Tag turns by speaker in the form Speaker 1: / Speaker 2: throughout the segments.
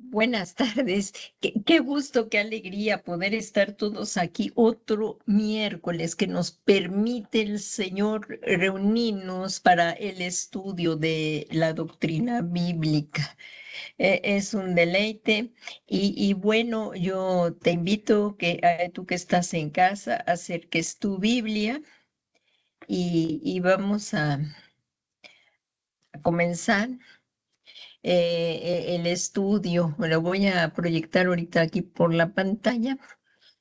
Speaker 1: Buenas tardes. Qué gusto, qué alegría poder estar todos aquí otro miércoles que nos permite el Señor reunirnos para el estudio de la doctrina bíblica. Es un deleite y bueno, yo te invito que tú que estás en casa acerques tu Biblia y vamos a comenzar el estudio. Lo voy a proyectar ahorita aquí por la pantalla.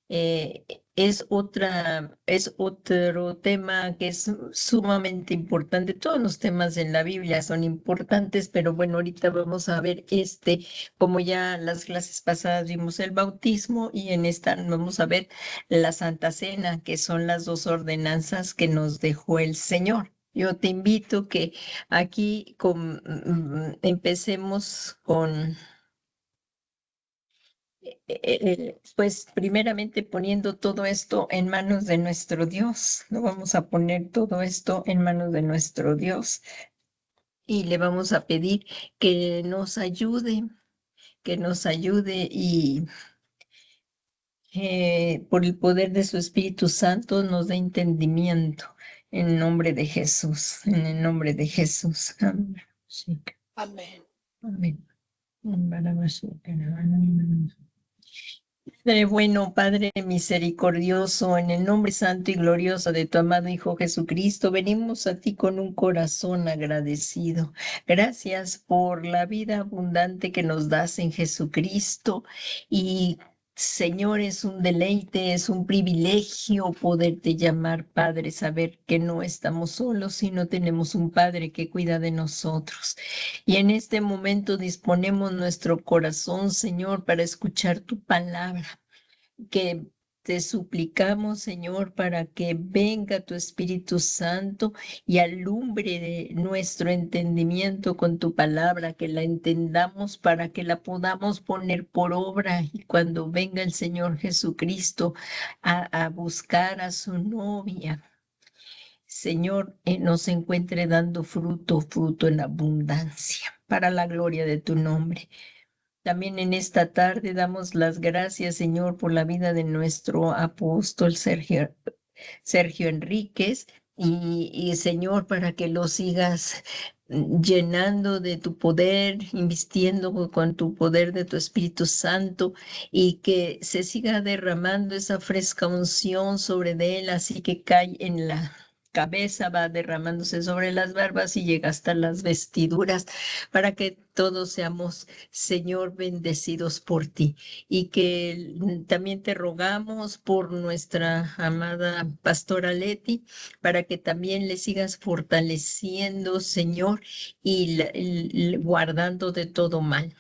Speaker 1: Eh, es otro tema que es sumamente importante. Todos los temas en la Biblia son importantes, pero bueno, ahorita vamos a ver como ya las clases pasadas vimos el bautismo y en esta vamos a ver la Santa Cena, que son las dos ordenanzas que nos dejó el Señor. Yo te invito que aquí empecemos con pues primeramente poniendo todo esto en manos de nuestro Dios. No vamos a poner todo esto en manos de nuestro Dios y le vamos a pedir que nos ayude y por el poder de su Espíritu Santo nos dé entendimiento en el nombre de Jesús, en el nombre de Jesús. Amén. Sí.
Speaker 2: Amén.
Speaker 1: Amén. Padre bueno, Padre misericordioso, en el nombre santo y glorioso de tu amado Hijo Jesucristo, venimos a ti con un corazón agradecido. Gracias por la vida abundante que nos das en Jesucristo y Señor, es un deleite, es un privilegio poderte llamar Padre, saber que no estamos solos, sino tenemos un Padre que cuida de nosotros. Y en este momento disponemos nuestro corazón, Señor, para escuchar tu palabra, que te suplicamos, Señor, para que venga tu Espíritu Santo y alumbre de nuestro entendimiento con tu palabra, que la entendamos para que la podamos poner por obra y cuando venga el Señor Jesucristo a buscar a su novia. Señor, nos encuentre dando fruto en abundancia, para la gloria de tu nombre. También en esta tarde damos las gracias, Señor, por la vida de nuestro apóstol Sergio Enríquez y Señor, para que lo sigas llenando de tu poder, invistiendo con tu poder de tu Espíritu Santo y que se siga derramando esa fresca unción sobre de él, así que cae en la cabeza, va derramándose sobre las barbas y llega hasta las vestiduras, para que todos seamos, Señor, bendecidos por ti. Y que también te rogamos por nuestra amada pastora Leti, para que también le sigas fortaleciendo, Señor, y guardando de todo mal.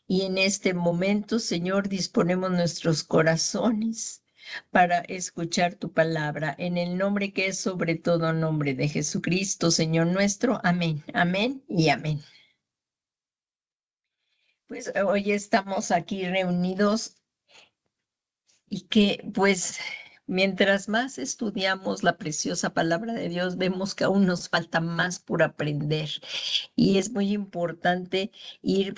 Speaker 1: Y en este momento, Señor, disponemos nuestros corazones para escuchar tu palabra, en el nombre que es sobre todo nombre de Jesucristo, Señor nuestro. Amén, amén y amén. Pues hoy estamos aquí reunidos y que pues mientras más estudiamos la preciosa palabra de Dios, vemos que aún nos falta más por aprender y es muy importante ir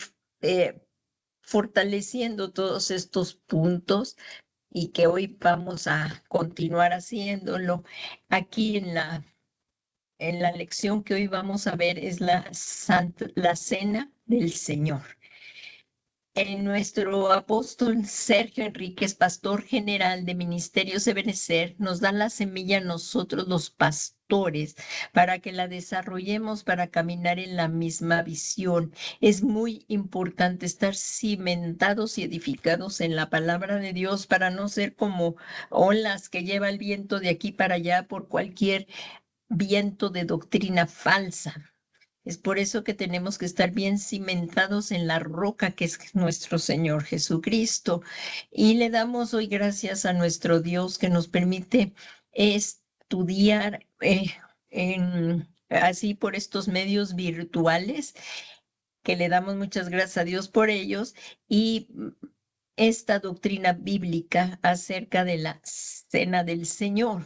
Speaker 1: fortaleciendo todos estos puntos y que hoy vamos a continuar haciéndolo. Aquí en la lección que hoy vamos a ver es la cena del Señor. Nuestro apóstol Sergio Enríquez, pastor general de Ministerios Ebenecer, nos da la semilla a nosotros los pastores para que la desarrollemos para caminar en la misma visión. Es muy importante estar cimentados y edificados en la palabra de Dios para no ser como olas que lleva el viento de aquí para allá por cualquier viento de doctrina falsa. Es por eso que tenemos que estar bien cimentados en la roca que es nuestro Señor Jesucristo. Y le damos hoy gracias a nuestro Dios que nos permite estudiar así por estos medios virtuales, que le damos muchas gracias a Dios por ellos. Y esta doctrina bíblica acerca de la cena del Señor,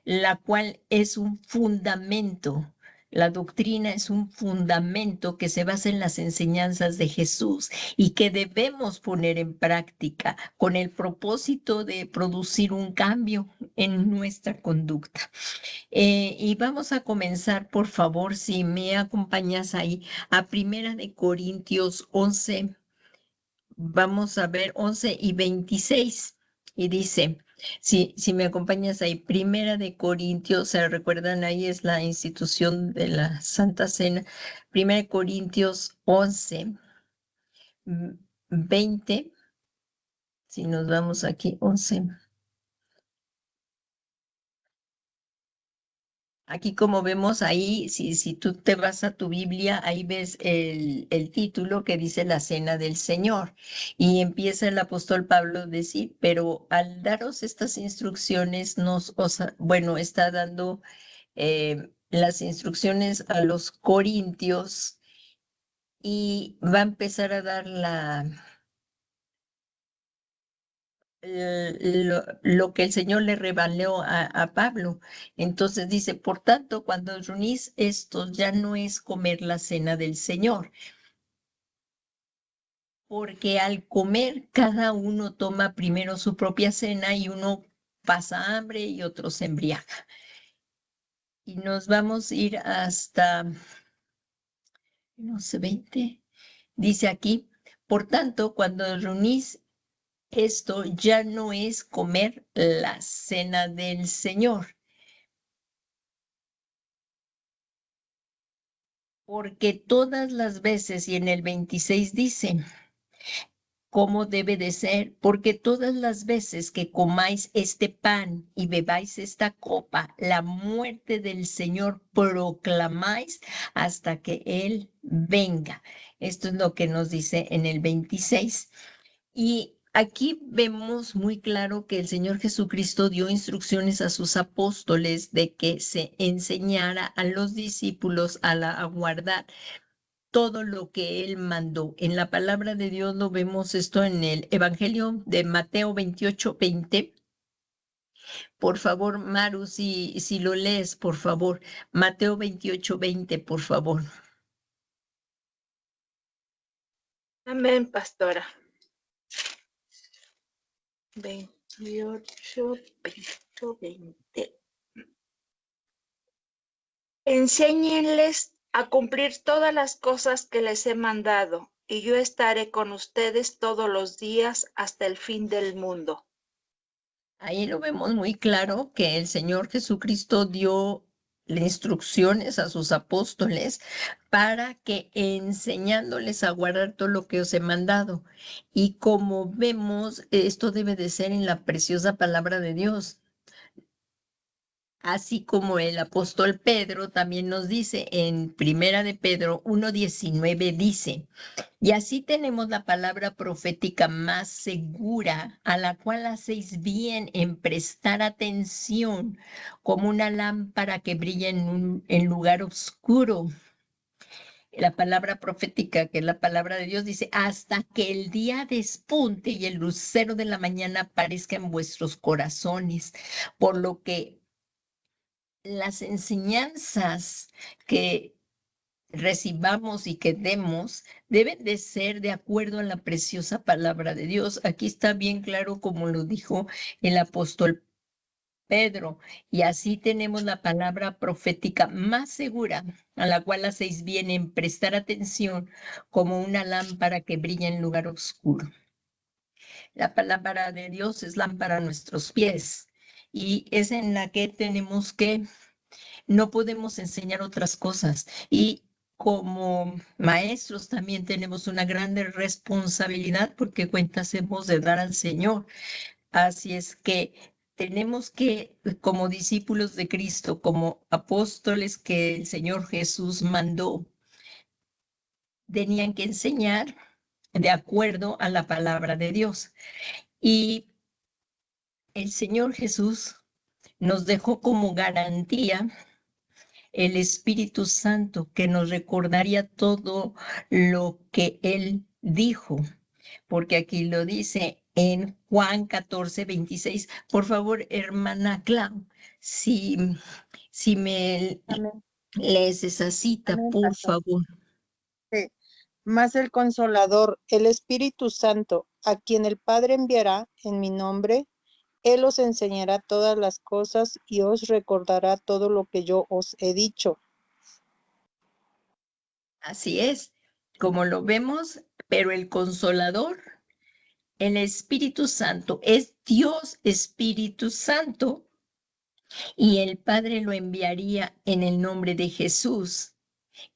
Speaker 1: la cual es un fundamento, La doctrina es un fundamento que se basa en las enseñanzas de Jesús y que debemos poner en práctica con el propósito de producir un cambio en nuestra conducta. Y vamos a comenzar, por favor, si me acompañas ahí, a Primera de Corintios 11. Vamos a ver 11 y 26. Y dice, si me acompañas ahí, Primera de Corintios, se recuerdan, ahí es la institución de la Santa Cena. Primera de Corintios 11, 20. Si nos vamos aquí, 11. Aquí como vemos ahí, si tú te vas a tu Biblia, ahí ves el título que dice la Cena del Señor. Y empieza el apóstol Pablo a decir, pero al daros estas instrucciones, bueno, está dando las instrucciones a los corintios y va a empezar a dar lo que el Señor le reveló a Pablo. Entonces dice, por tanto, cuando os reunís esto ya no es comer la cena del Señor, porque al comer cada uno toma primero su propia cena y uno pasa hambre y otro se embriaga. Y nos vamos a ir hasta, no sé, 20. Dice aquí, por tanto, cuando os reunís esto ya no es comer la cena del Señor, porque todas las veces, y en el 26 dice, ¿cómo debe de ser? Porque todas las veces que comáis este pan y bebáis esta copa, la muerte del Señor proclamáis hasta que Él venga. Esto es lo que nos dice en el 26. Y aquí vemos muy claro que el Señor Jesucristo dio instrucciones a sus apóstoles de que se enseñara a los discípulos a guardar todo lo que Él mandó. En la palabra de Dios lo vemos esto en el Evangelio de Mateo 28:20. Por favor, Maru, si lo lees, por favor. Mateo 28:20, por favor.
Speaker 2: Amén, pastora. 28, 20. Enséñenles a cumplir todas las cosas que les he mandado, y yo estaré con ustedes todos los días hasta el fin del mundo.
Speaker 1: Ahí lo vemos muy claro que el Señor Jesucristo dio instrucciones a sus apóstoles para que enseñándoles a guardar todo lo que os he mandado. Y como vemos, esto debe de ser en la preciosa palabra de Dios. Así como el apóstol Pedro también nos dice en Primera de Pedro 1:19 dice, y así tenemos la palabra profética más segura, a la cual hacéis bien en prestar atención, como una lámpara que brilla en lugar oscuro. La palabra profética, que es la palabra de Dios, dice, hasta que el día despunte y el lucero de la mañana aparezca en vuestros corazones, por lo que las enseñanzas que recibamos y que demos deben de ser de acuerdo a la preciosa palabra de Dios. Aquí está bien claro como lo dijo el apóstol Pedro, y así tenemos la palabra profética más segura, a la cual hacéis bien en prestar atención como una lámpara que brilla en lugar oscuro. La palabra de Dios es lámpara a nuestros pies y es en la que tenemos que no podemos enseñar otras cosas. Y como maestros también tenemos una grande responsabilidad porque cuentas hemos de dar al Señor. Así es que tenemos que, como discípulos de Cristo, como apóstoles que el Señor Jesús mandó, tenían que enseñar de acuerdo a la palabra de Dios. Y el Señor Jesús nos dejó como garantía el Espíritu Santo que nos recordaría todo lo que Él dijo, porque aquí lo dice en Juan 14:26. Por favor, hermana Clau, si me
Speaker 2: Amén.
Speaker 1: Lees esa cita,
Speaker 3: Amén,
Speaker 1: por
Speaker 3: pastor.
Speaker 1: favor.
Speaker 3: Sí. Mas el Consolador, el Espíritu Santo, a quien el Padre enviará en mi nombre, Él os enseñará todas las cosas y os recordará todo lo que yo os he dicho.
Speaker 1: Así es, como lo vemos, pero el Consolador, el Espíritu Santo, es Dios Espíritu Santo y el Padre lo enviaría en el nombre de Jesús.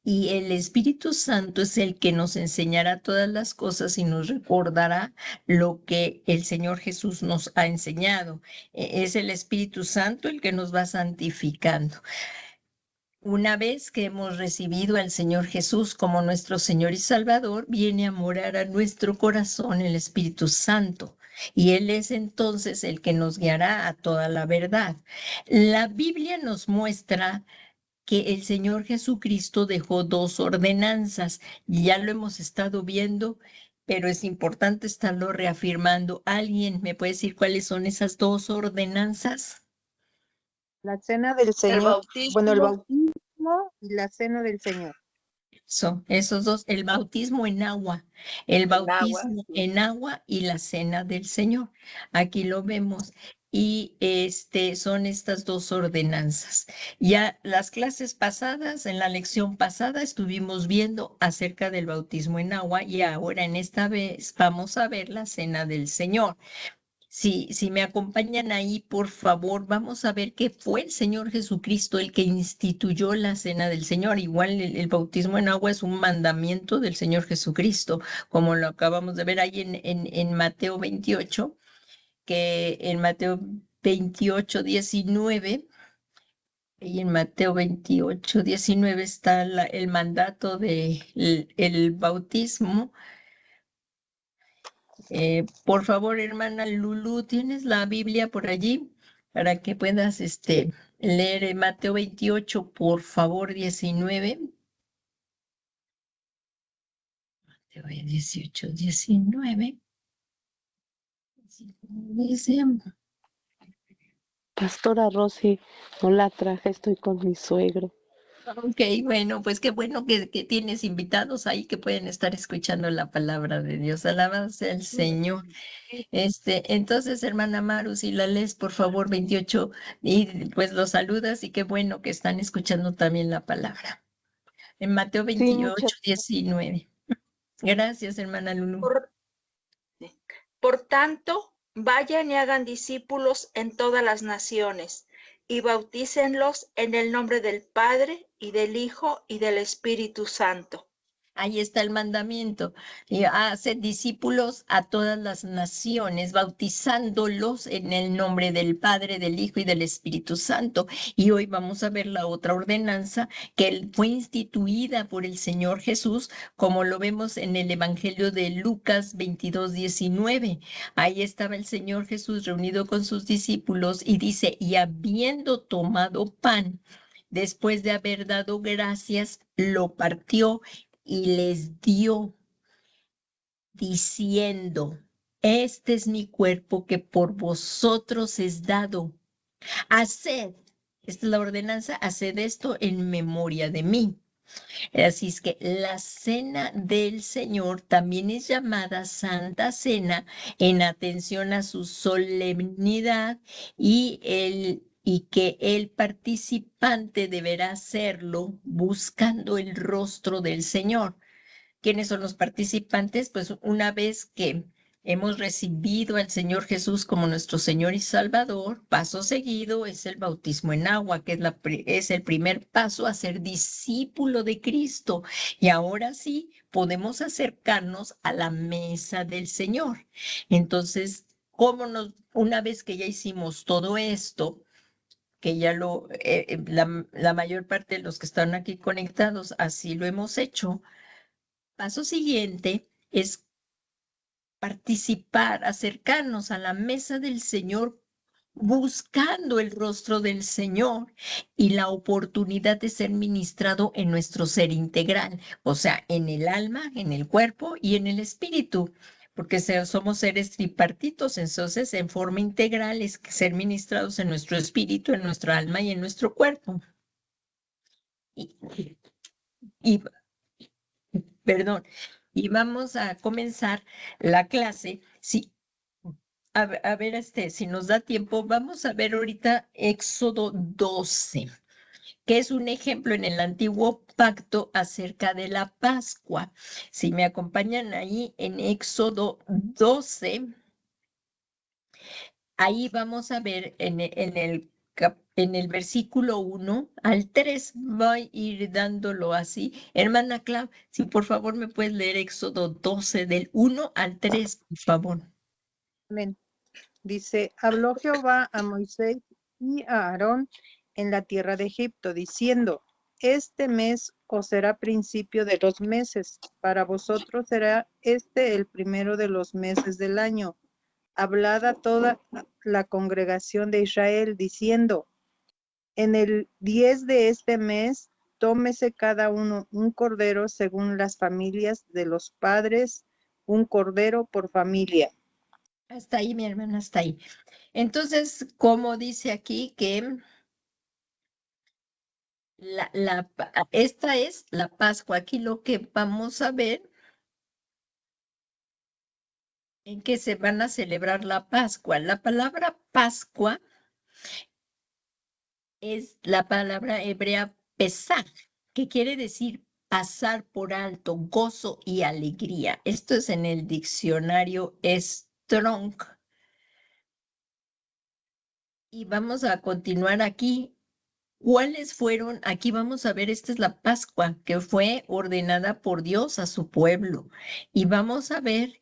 Speaker 1: Y el Espíritu Santo es el que nos enseñará todas las cosas y nos recordará lo que el Señor Jesús nos ha enseñado. Es el Espíritu Santo el que nos va santificando. Una vez que hemos recibido al Señor Jesús como nuestro Señor y Salvador, viene a morar a nuestro corazón el Espíritu Santo. Y Él es entonces el que nos guiará a toda la verdad. La Biblia nos muestra que el Señor Jesucristo dejó dos ordenanzas. Ya lo hemos estado viendo, pero es importante estarlo reafirmando. ¿Alguien me puede decir cuáles son esas dos ordenanzas?
Speaker 3: La cena del
Speaker 2: El
Speaker 3: Señor, bueno, el
Speaker 2: bautismo
Speaker 3: bautismo y la cena del Señor.
Speaker 1: Son esos dos, el bautismo en agua, el
Speaker 2: en agua.
Speaker 1: bautismo en agua y la cena del Señor. Aquí lo vemos. Y son estas dos ordenanzas. Ya las clases pasadas, en la lección pasada, estuvimos viendo acerca del bautismo en agua y ahora en esta vez vamos a ver la cena del Señor. Si me acompañan ahí, por favor, vamos a ver que fue el Señor Jesucristo el que instituyó la cena del Señor. Igual el bautismo en agua es un mandamiento del Señor Jesucristo, como lo acabamos de ver ahí en Mateo 28, que en Mateo 28, 19, y en Mateo 28, 19 está el mandato del el bautismo. Por favor, hermana Lulu, ¿tienes la Biblia por allí para que puedas leer Mateo 28, por favor, 19? Mateo 18, 19. Dice,
Speaker 4: Pastora Rosy, no la traje, estoy con mi suegro.
Speaker 1: ok, bueno, pues qué bueno que tienes invitados ahí que pueden estar escuchando la palabra de Dios. Alabado sea el Señor. Entonces, hermana Maru, si la lees, por favor, 28, y pues los saludas y qué bueno que están escuchando también la palabra. En Mateo
Speaker 4: Sí,
Speaker 1: 28, 19. Gracias, hermana Lulu.
Speaker 2: Por tanto, vayan y hagan discípulos en todas las naciones y bautícenlos en el nombre del Padre y del Hijo y del Espíritu Santo.
Speaker 1: Ahí está el mandamiento. Y hacer discípulos a todas las naciones, bautizándolos en el nombre del Padre, del Hijo y del Espíritu Santo. Y hoy vamos a ver la otra ordenanza que fue instituida por el Señor Jesús, como lo vemos en el Evangelio de Lucas 22, 19. Ahí estaba el Señor Jesús reunido con sus discípulos y dice, y habiendo tomado pan, después de haber dado gracias, lo partió y les dio, diciendo, este es mi cuerpo que por vosotros es dado. Haced, esta es la ordenanza, haced esto en memoria de mí. Así es que la cena del Señor también es llamada Santa Cena en atención a su solemnidad y que el participante deberá hacerlo buscando el rostro del Señor. ¿Quiénes son los participantes? Pues una vez que hemos recibido al Señor Jesús como nuestro Señor y Salvador, paso seguido es el bautismo en agua, que es el primer paso a ser discípulo de Cristo. Y ahora sí podemos acercarnos a la mesa del Señor. Entonces, una vez que ya hicimos todo esto, que ya la mayor parte de los que están aquí conectados así lo hemos hecho. Paso siguiente es participar, acercarnos a la mesa del Señor buscando el rostro del Señor y la oportunidad de ser ministrado en nuestro ser integral, o sea, en el alma, en el cuerpo y en el espíritu, porque somos seres tripartitos, entonces en forma integral es ser ministrados en nuestro espíritu, en nuestra alma y en nuestro cuerpo. y perdón, y vamos a comenzar la clase. Sí, a ver, si nos da tiempo, vamos a ver ahorita Éxodo 12, que es un ejemplo en el antiguo pacto acerca de la Pascua. Si me acompañan ahí en Éxodo 12, ahí vamos a ver en el versículo 1 al 3, voy a ir dándolo así. Hermana Clau, si por favor me puedes leer Éxodo 12 del 1 al 3, por favor.
Speaker 3: Amén. Dice, habló Jehová a Moisés y a Aarón en la tierra de Egipto, diciendo, este mes os será principio de los meses, para vosotros será este el primero de los meses del año. Hablad a toda la congregación de Israel, diciendo, en el 10 de este mes, tómese cada uno un cordero según las familias de los padres, un cordero por familia.
Speaker 1: Hasta ahí, mi hermana, hasta ahí. Entonces, como dice aquí que esta es la Pascua. Aquí lo que vamos a ver en que se van a celebrar la Pascua. La palabra Pascua es la palabra hebrea pesar, que quiere decir pasar por alto, gozo y alegría. Esto es en el diccionario Strong. Y vamos a continuar aquí. ¿Cuáles fueron? Aquí vamos a ver, esta es la Pascua que fue ordenada por Dios a su pueblo. Y vamos a ver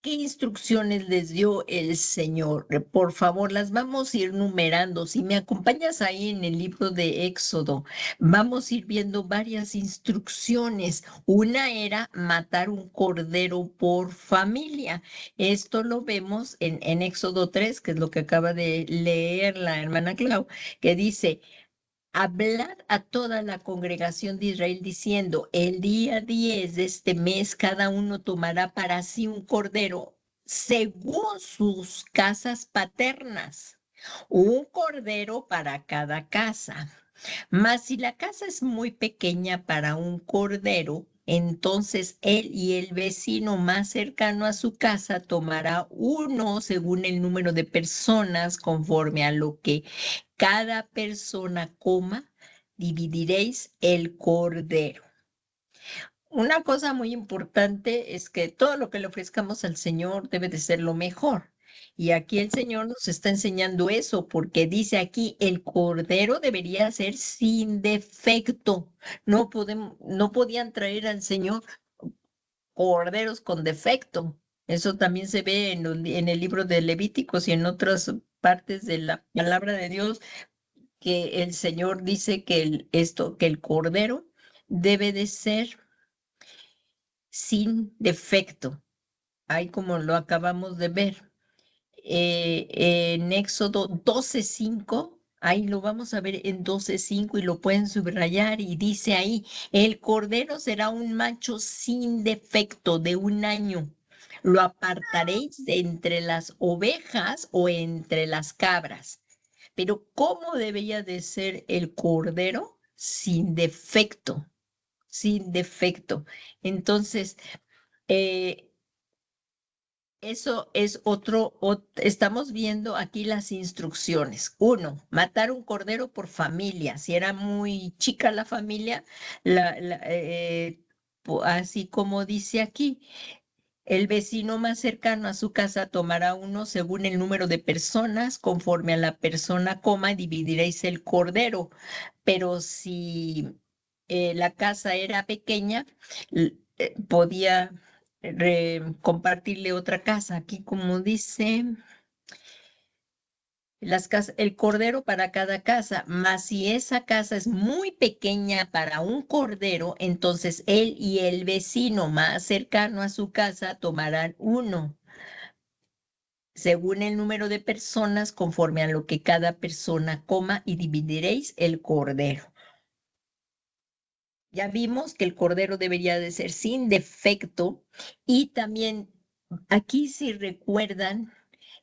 Speaker 1: qué instrucciones les dio el Señor. Por favor, las vamos a ir numerando. Si me acompañas ahí en el libro de Éxodo, vamos a ir viendo varias instrucciones. Una era matar un cordero por familia. Esto lo vemos en Éxodo 3, que es lo que acaba de leer la hermana Clau, que dice: Hablad a toda la congregación de Israel diciendo, el día 10 de este mes cada uno tomará para sí un cordero según sus casas paternas, un cordero para cada casa. Mas si la casa es muy pequeña para un cordero, entonces él y el vecino más cercano a su casa tomará uno según el número de personas conforme a lo que cada persona coma, dividiréis el cordero. Una cosa muy importante es que todo lo que le ofrezcamos al Señor debe de ser lo mejor. Y aquí el Señor nos está enseñando eso, porque dice aquí, el cordero debería ser sin defecto. No podían traer al Señor corderos con defecto. Eso también se ve en el libro de Levíticos y en otras partes de la palabra de Dios, que el Señor dice que que el cordero debe de ser sin defecto. Ahí como lo acabamos de ver. En Éxodo 12:5, ahí lo vamos a ver en 12:5 y lo pueden subrayar y dice ahí, el cordero será un macho sin defecto de un año. Lo apartaréis de entre las ovejas o entre las cabras. Pero ¿cómo debería de ser el cordero? Sin defecto, sin defecto. Entonces, eso es estamos viendo aquí las instrucciones. 1, matar un cordero por familia. Si era muy chica la familia, así como dice aquí, el vecino más cercano a su casa tomará uno según el número de personas, conforme a la persona coma, dividiréis el cordero. Pero si la casa era pequeña, podía compartirle otra casa. Aquí como dice, el cordero para cada casa, mas si esa casa es muy pequeña para un cordero, entonces él y el vecino más cercano a su casa tomarán uno, según el número de personas, conforme a lo que cada persona coma, y dividiréis el cordero. Ya vimos que el cordero debería de ser sin defecto, y también aquí, si recuerdan,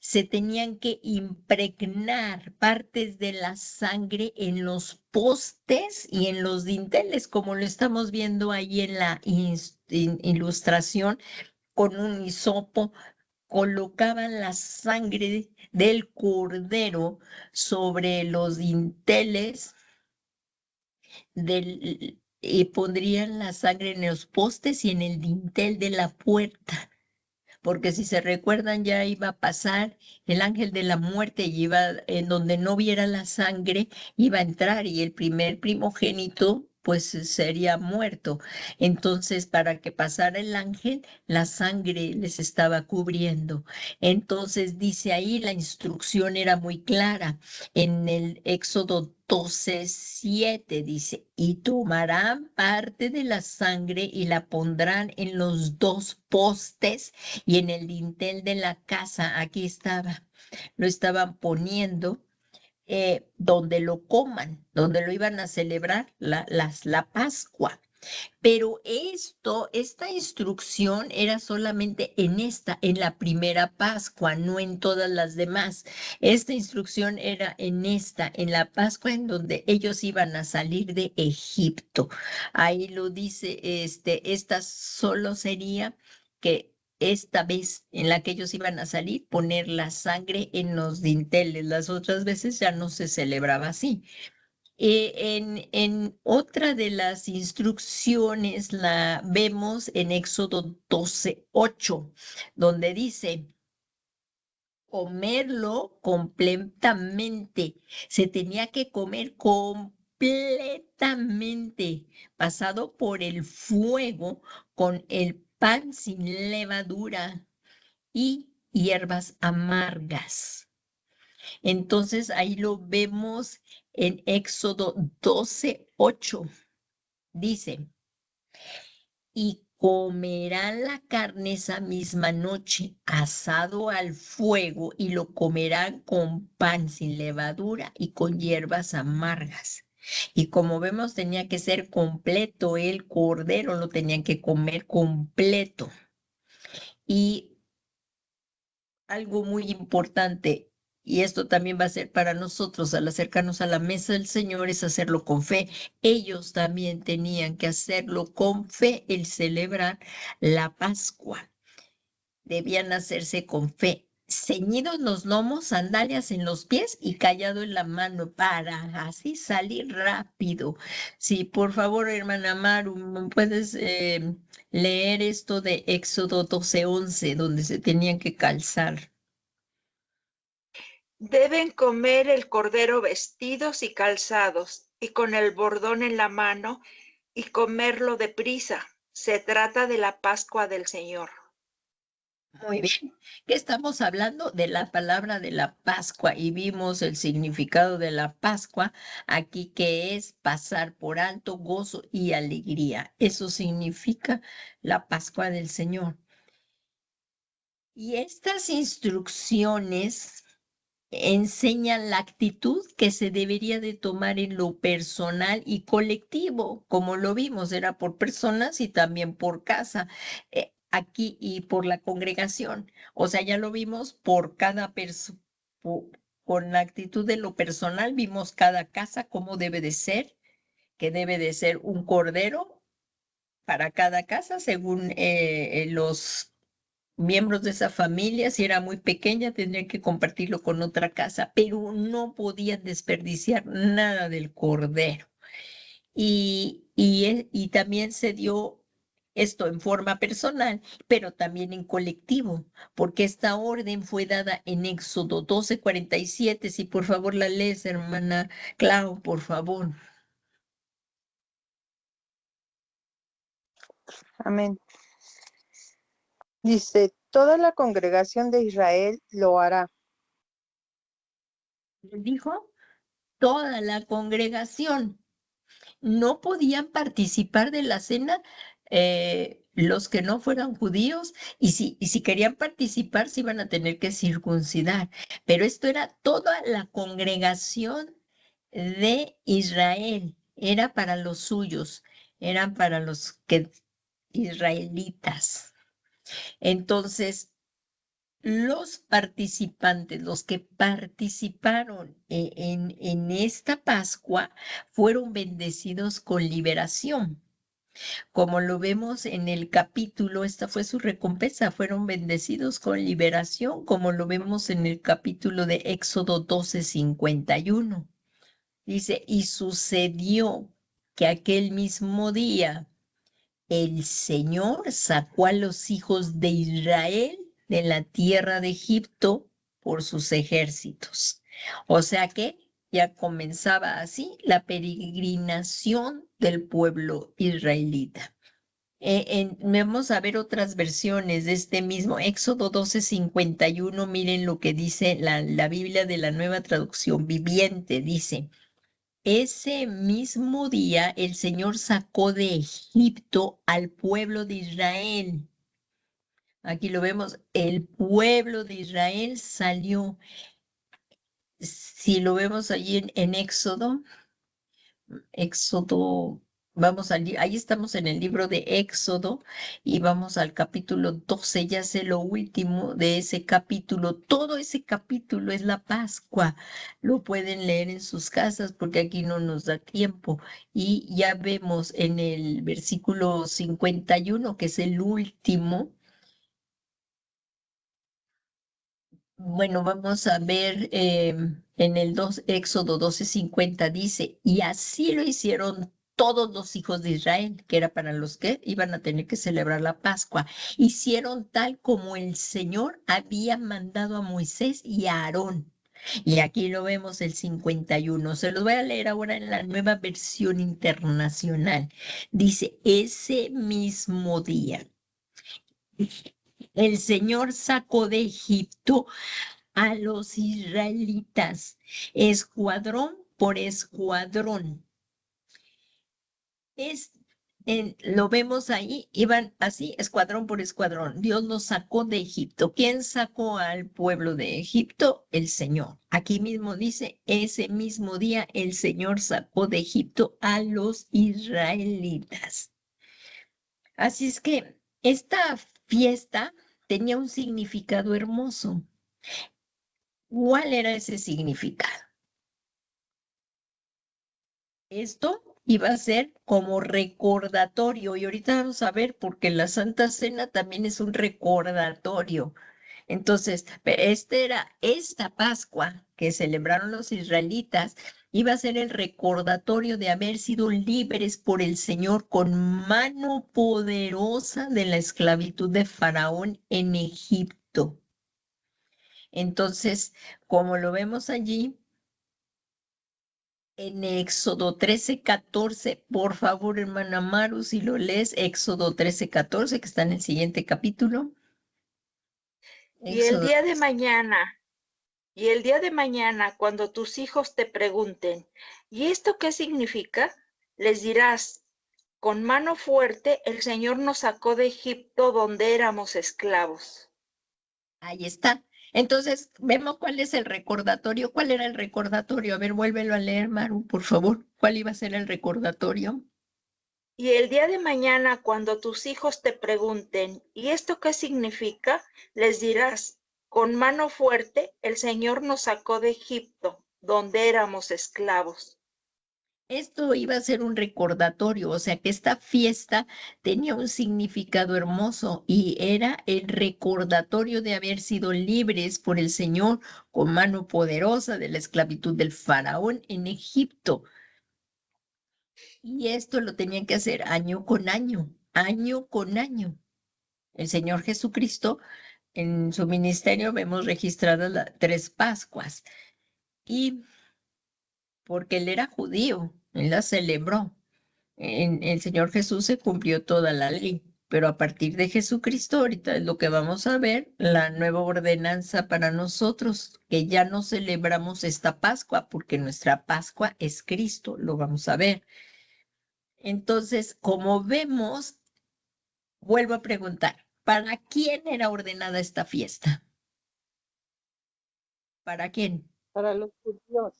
Speaker 1: se tenían que impregnar partes de la sangre en los postes y en los dinteles, como lo estamos viendo ahí en la ilustración, con un hisopo. Colocaban la sangre del cordero sobre los dinteles y pondrían la sangre en los postes y en el dintel de la puerta, porque si se recuerdan ya iba a pasar el ángel de la muerte y iba en donde no viera la sangre, iba a entrar y el primer primogénito pues sería muerto. Entonces, para que pasara el ángel, la sangre les estaba cubriendo. Entonces, dice ahí, la instrucción era muy clara. En el Éxodo 12:7 dice, y tomarán parte de la sangre y la pondrán en los dos postes y en el dintel de la casa. Aquí estaba, lo estaban poniendo donde lo coman, donde lo iban a celebrar la Pascua. Pero esta instrucción era solamente en la primera Pascua, no en todas las demás. Esta instrucción era en la Pascua en donde ellos iban a salir de Egipto. Ahí lo dice, esta solo sería que esta vez en la que ellos iban a salir, poner la sangre en los dinteles. Las otras veces ya no se celebraba así. En otra de las instrucciones la vemos en Éxodo 12:8, donde dice, comerlo completamente. Se tenía que comer completamente, pasado por el fuego con el pan sin levadura y hierbas amargas. Entonces ahí lo vemos en Éxodo 12:8. Dice, y comerán la carne esa misma noche, asado al fuego, y lo comerán con pan sin levadura y con hierbas amargas. Y como vemos, tenía que ser completo, el cordero lo tenían que comer completo. Y algo muy importante, y esto también va a ser para nosotros al acercarnos a la mesa del Señor, es hacerlo con fe. Ellos también tenían que hacerlo con fe, el celebrar la Pascua. Debían hacerse con fe. Ceñidos los lomos, sandalias en los pies y callado en la mano para así salir rápido. Sí, por favor, hermana Maru, ¿me puedes leer esto de Éxodo 12:11, donde se tenían que calzar?
Speaker 2: Deben comer el cordero vestidos y calzados, y con el bordón en la mano, y comerlo deprisa. Se trata de la Pascua del Señor.
Speaker 1: Muy bien, que estamos hablando de la palabra de la Pascua y vimos el significado de la Pascua aquí, que es pasar por alto gozo y alegría. Eso significa la Pascua del Señor. Y estas instrucciones enseñan la actitud que se debería de tomar en lo personal y colectivo, como lo vimos, era por personas y también por casa, aquí y por la congregación. O sea, ya lo vimos por cada persona, con la actitud de lo personal, vimos cada casa cómo debe de ser, que debe de ser un cordero para cada casa, según los miembros de esa familia. Si era muy pequeña, tendrían que compartirlo con otra casa, pero no podían desperdiciar nada del cordero. Y también se dio esto en forma personal, pero también en colectivo, porque esta orden fue dada en Éxodo 12:47. Si por favor la lees, hermana Clau, por favor.
Speaker 3: Amén. Dice, toda la congregación de Israel lo hará.
Speaker 1: Dijo toda la congregación. No podían participar de la cena los que no fueran judíos, y si querían participar se iban a tener que circuncidar. Pero esto era toda la congregación de Israel, era para los suyos, eran para los israelitas. Entonces, los participantes, los que participaron en esta Pascua, fueron bendecidos con liberación. Como lo vemos en el capítulo, esta fue su recompensa, fueron bendecidos con liberación, como lo vemos en el capítulo de Éxodo 12:51. Dice, y sucedió que aquel mismo día el Señor sacó a los hijos de Israel de la tierra de Egipto por sus ejércitos. O sea que ya comenzaba así la peregrinación del pueblo israelita. Vamos a ver otras versiones de este mismo Éxodo 12:51. Miren lo que dice la Biblia de la Nueva Traducción Viviente. Dice, ese mismo día el Señor sacó de Egipto al pueblo de Israel. Aquí lo vemos, el pueblo de Israel salió. Si lo vemos allí en Éxodo, ahí estamos en el libro de Éxodo y vamos al capítulo 12, ya sé lo último de ese capítulo. Todo ese capítulo es la Pascua. Lo pueden leer en sus casas porque aquí no nos da tiempo. Y ya vemos en el versículo 51, que es el último. Bueno, vamos a ver en el Éxodo 12:50 dice, y así lo hicieron todos los hijos de Israel, que era para los que iban a tener que celebrar la Pascua. Hicieron tal como el Señor había mandado a Moisés y a Aarón. Y aquí lo vemos el 51. Se los voy a leer ahora en la nueva versión internacional. Dice, ese mismo día, el Señor sacó de Egipto a los israelitas, escuadrón por escuadrón. Lo vemos ahí, iban así, escuadrón por escuadrón. Dios los sacó de Egipto. ¿Quién sacó al pueblo de Egipto? El Señor. Aquí mismo dice, ese mismo día el Señor sacó de Egipto a los israelitas. Así es que esta fiesta tenía un significado hermoso. ¿Cuál era ese significado? Esto iba a ser como recordatorio, y ahorita vamos a ver porque la Santa Cena también es un recordatorio. Entonces, esta Pascua que celebraron los israelitas, iba a ser el recordatorio de haber sido libres por el Señor con mano poderosa de la esclavitud de Faraón en Egipto. Entonces, como lo vemos allí, en Éxodo 13:14, por favor, hermana Maru, si lo lees, Éxodo 13:14, que está en el siguiente capítulo.
Speaker 2: Y el
Speaker 1: Éxodo.
Speaker 2: día de mañana, y el día de mañana, cuando tus hijos te pregunten, ¿y esto qué significa? Les dirás, con mano fuerte el Señor nos sacó de Egipto donde éramos esclavos.
Speaker 1: Ahí está. Entonces, vemos cuál es el recordatorio. ¿Cuál era el recordatorio? A ver, vuélvelo a leer, Maru, por favor. ¿Cuál iba a ser el recordatorio?
Speaker 2: Y el día de mañana, cuando tus hijos te pregunten, ¿y esto qué significa? Les dirás, con mano fuerte el Señor nos sacó de Egipto, donde éramos esclavos.
Speaker 1: Esto iba a ser un recordatorio, o sea que esta fiesta tenía un significado hermoso y era el recordatorio de haber sido libres por el Señor con mano poderosa de la esclavitud del faraón en Egipto. Y esto lo tenían que hacer año con año, año con año. El Señor Jesucristo, en su ministerio vemos registradas las 3 Pascuas. Y porque él era judío, él la celebró. En el Señor Jesús se cumplió toda la ley, pero a partir de Jesucristo, ahorita es lo que vamos a ver, la nueva ordenanza para nosotros, que ya no celebramos esta Pascua, porque nuestra Pascua es Cristo, lo vamos a ver. Entonces, como vemos, vuelvo a preguntar, ¿para quién era ordenada esta fiesta? ¿Para quién?
Speaker 3: Para los judíos.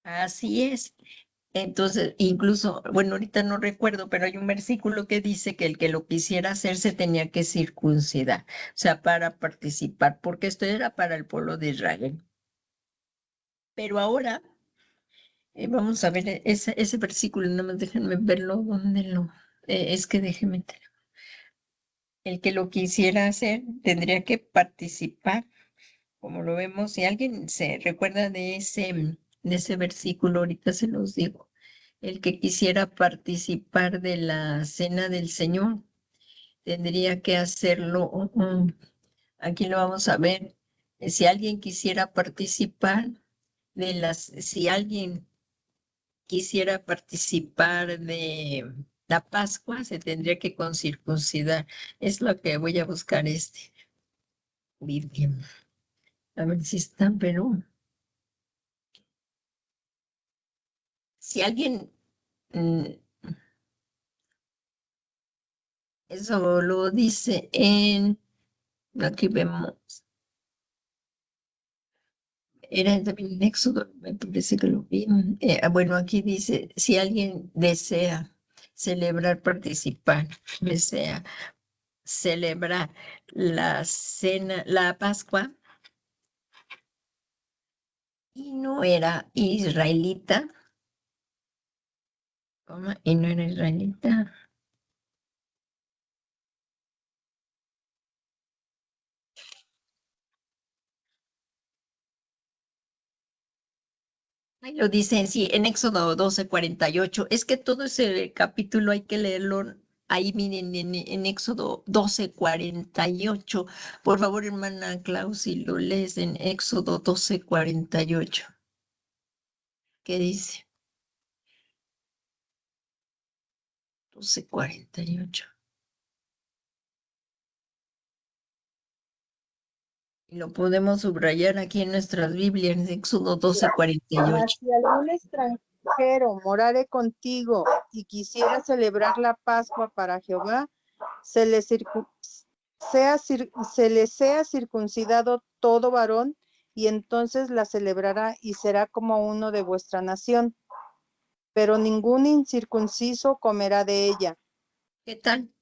Speaker 1: Así es. Entonces, incluso, bueno, ahorita no recuerdo, pero hay un versículo que dice que el que lo quisiera hacer se tenía que circuncidar, o sea, para participar, porque esto era para el pueblo de Israel. Pero ahora, vamos a ver ese versículo, nada más déjenme verlo, ¿dónde es que déjenme. El que lo quisiera hacer tendría que participar, como lo vemos. Si alguien se recuerda de ese versículo, ahorita se los digo. El que quisiera participar de la cena del Señor tendría que hacerlo. Aquí lo vamos a ver. Si alguien quisiera participar si alguien quisiera participar de la Pascua, se tendría que circuncidar. Es lo que voy a buscar Biblia. A ver si está, pero si alguien, mm, eso lo dice aquí vemos, era también en Éxodo, me parece que lo vi. Bueno, aquí dice, si alguien desea celebrar, participar, desea celebrar la cena, la Pascua, y no era israelita, ¿cómo? Y no era israelita. Ahí lo dice sí, en Éxodo 12:48. Es que todo ese capítulo hay que leerlo ahí, miren, en Éxodo 12:48. Por favor, hermana Klaus, si lo lees en Éxodo 12:48. ¿Qué dice? 12:48. Y lo podemos subrayar aquí en nuestras Biblias, en Éxodo 12:48.
Speaker 3: Mas si algún extranjero morare contigo y quisiera celebrar la Pascua para Jehová, se le sea circuncidado todo varón, y entonces la celebrará y será como uno de vuestra nación. Pero ningún incircunciso comerá de ella.
Speaker 1: ¿Qué tal?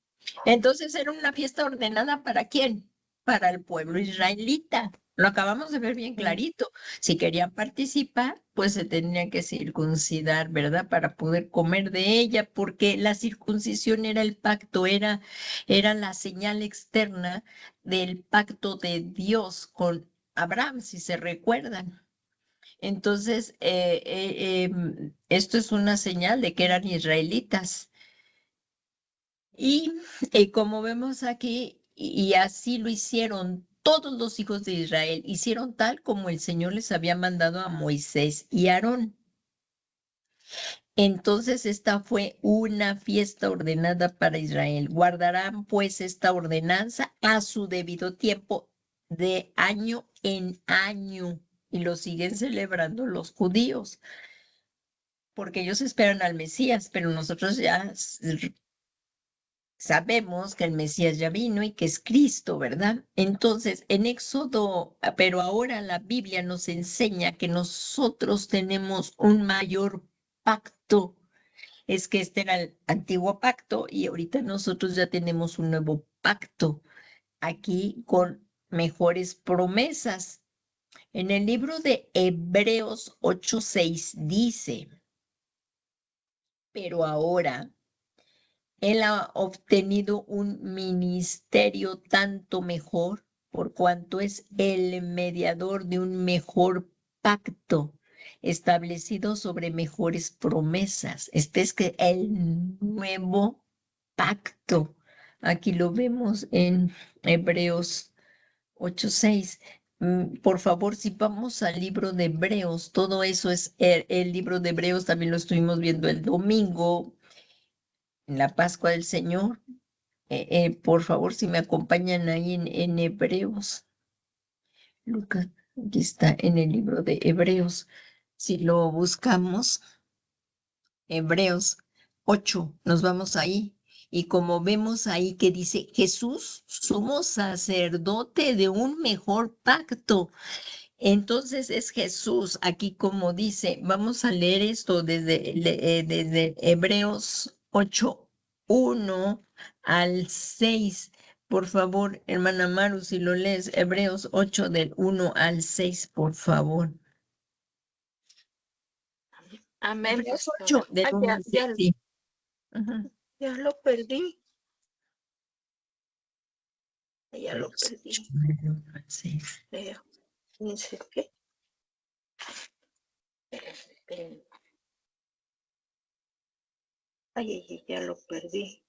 Speaker 1: Entonces era una fiesta ordenada ¿para quién? Para el pueblo israelita. Lo acabamos de ver bien clarito. Si querían participar, pues se tenían que circuncidar, ¿verdad? Para poder comer de ella, porque la circuncisión era el pacto, era la señal externa del pacto de Dios con Abraham, si se recuerdan. Entonces, esto es una señal de que eran israelitas. Y como vemos aquí, y así lo hicieron todos los hijos de Israel, hicieron tal como el Señor les había mandado a Moisés y Aarón. Entonces esta fue una fiesta ordenada para Israel. Guardarán pues esta ordenanza a su debido tiempo de año en año y lo siguen celebrando los judíos, porque ellos esperan al Mesías, pero nosotros ya sabemos que el Mesías ya vino y que es Cristo, ¿verdad? Entonces, en Éxodo, pero ahora la Biblia nos enseña que nosotros tenemos un mayor pacto. Es que este era el antiguo pacto y ahorita nosotros ya tenemos un nuevo pacto aquí con mejores promesas. En el libro de Hebreos 8:6 dice, pero ahora él ha obtenido un ministerio tanto mejor por cuanto es el mediador de un mejor pacto establecido sobre mejores promesas. Este es que el nuevo pacto. Aquí lo vemos en Hebreos 8:6. Por favor, si vamos al libro de Hebreos, todo eso es el libro de Hebreos, también lo estuvimos viendo el domingo en la Pascua del Señor. Por favor, si me acompañan ahí en Hebreos. Lucas, aquí está en el libro de Hebreos. Si lo buscamos, Hebreos 8, nos vamos ahí. Y como vemos ahí que dice Jesús, sumo sacerdote de un mejor pacto. Entonces es Jesús, aquí como dice, vamos a leer esto desde Hebreos 8:1 al 6. Por favor, hermana Maru, si lo lees, Hebreos 8 del 1 al 6, por favor.
Speaker 2: Amén,
Speaker 1: Hebreos
Speaker 2: pastora.
Speaker 1: 8 del 1 al 6, sí. Ajá.
Speaker 2: Ya lo perdí. Ya lo
Speaker 1: Hebreos
Speaker 2: perdí.
Speaker 1: 8 del 1 al 6.
Speaker 2: Leo. Dice que. Espérenme. Ay, ya lo perdí.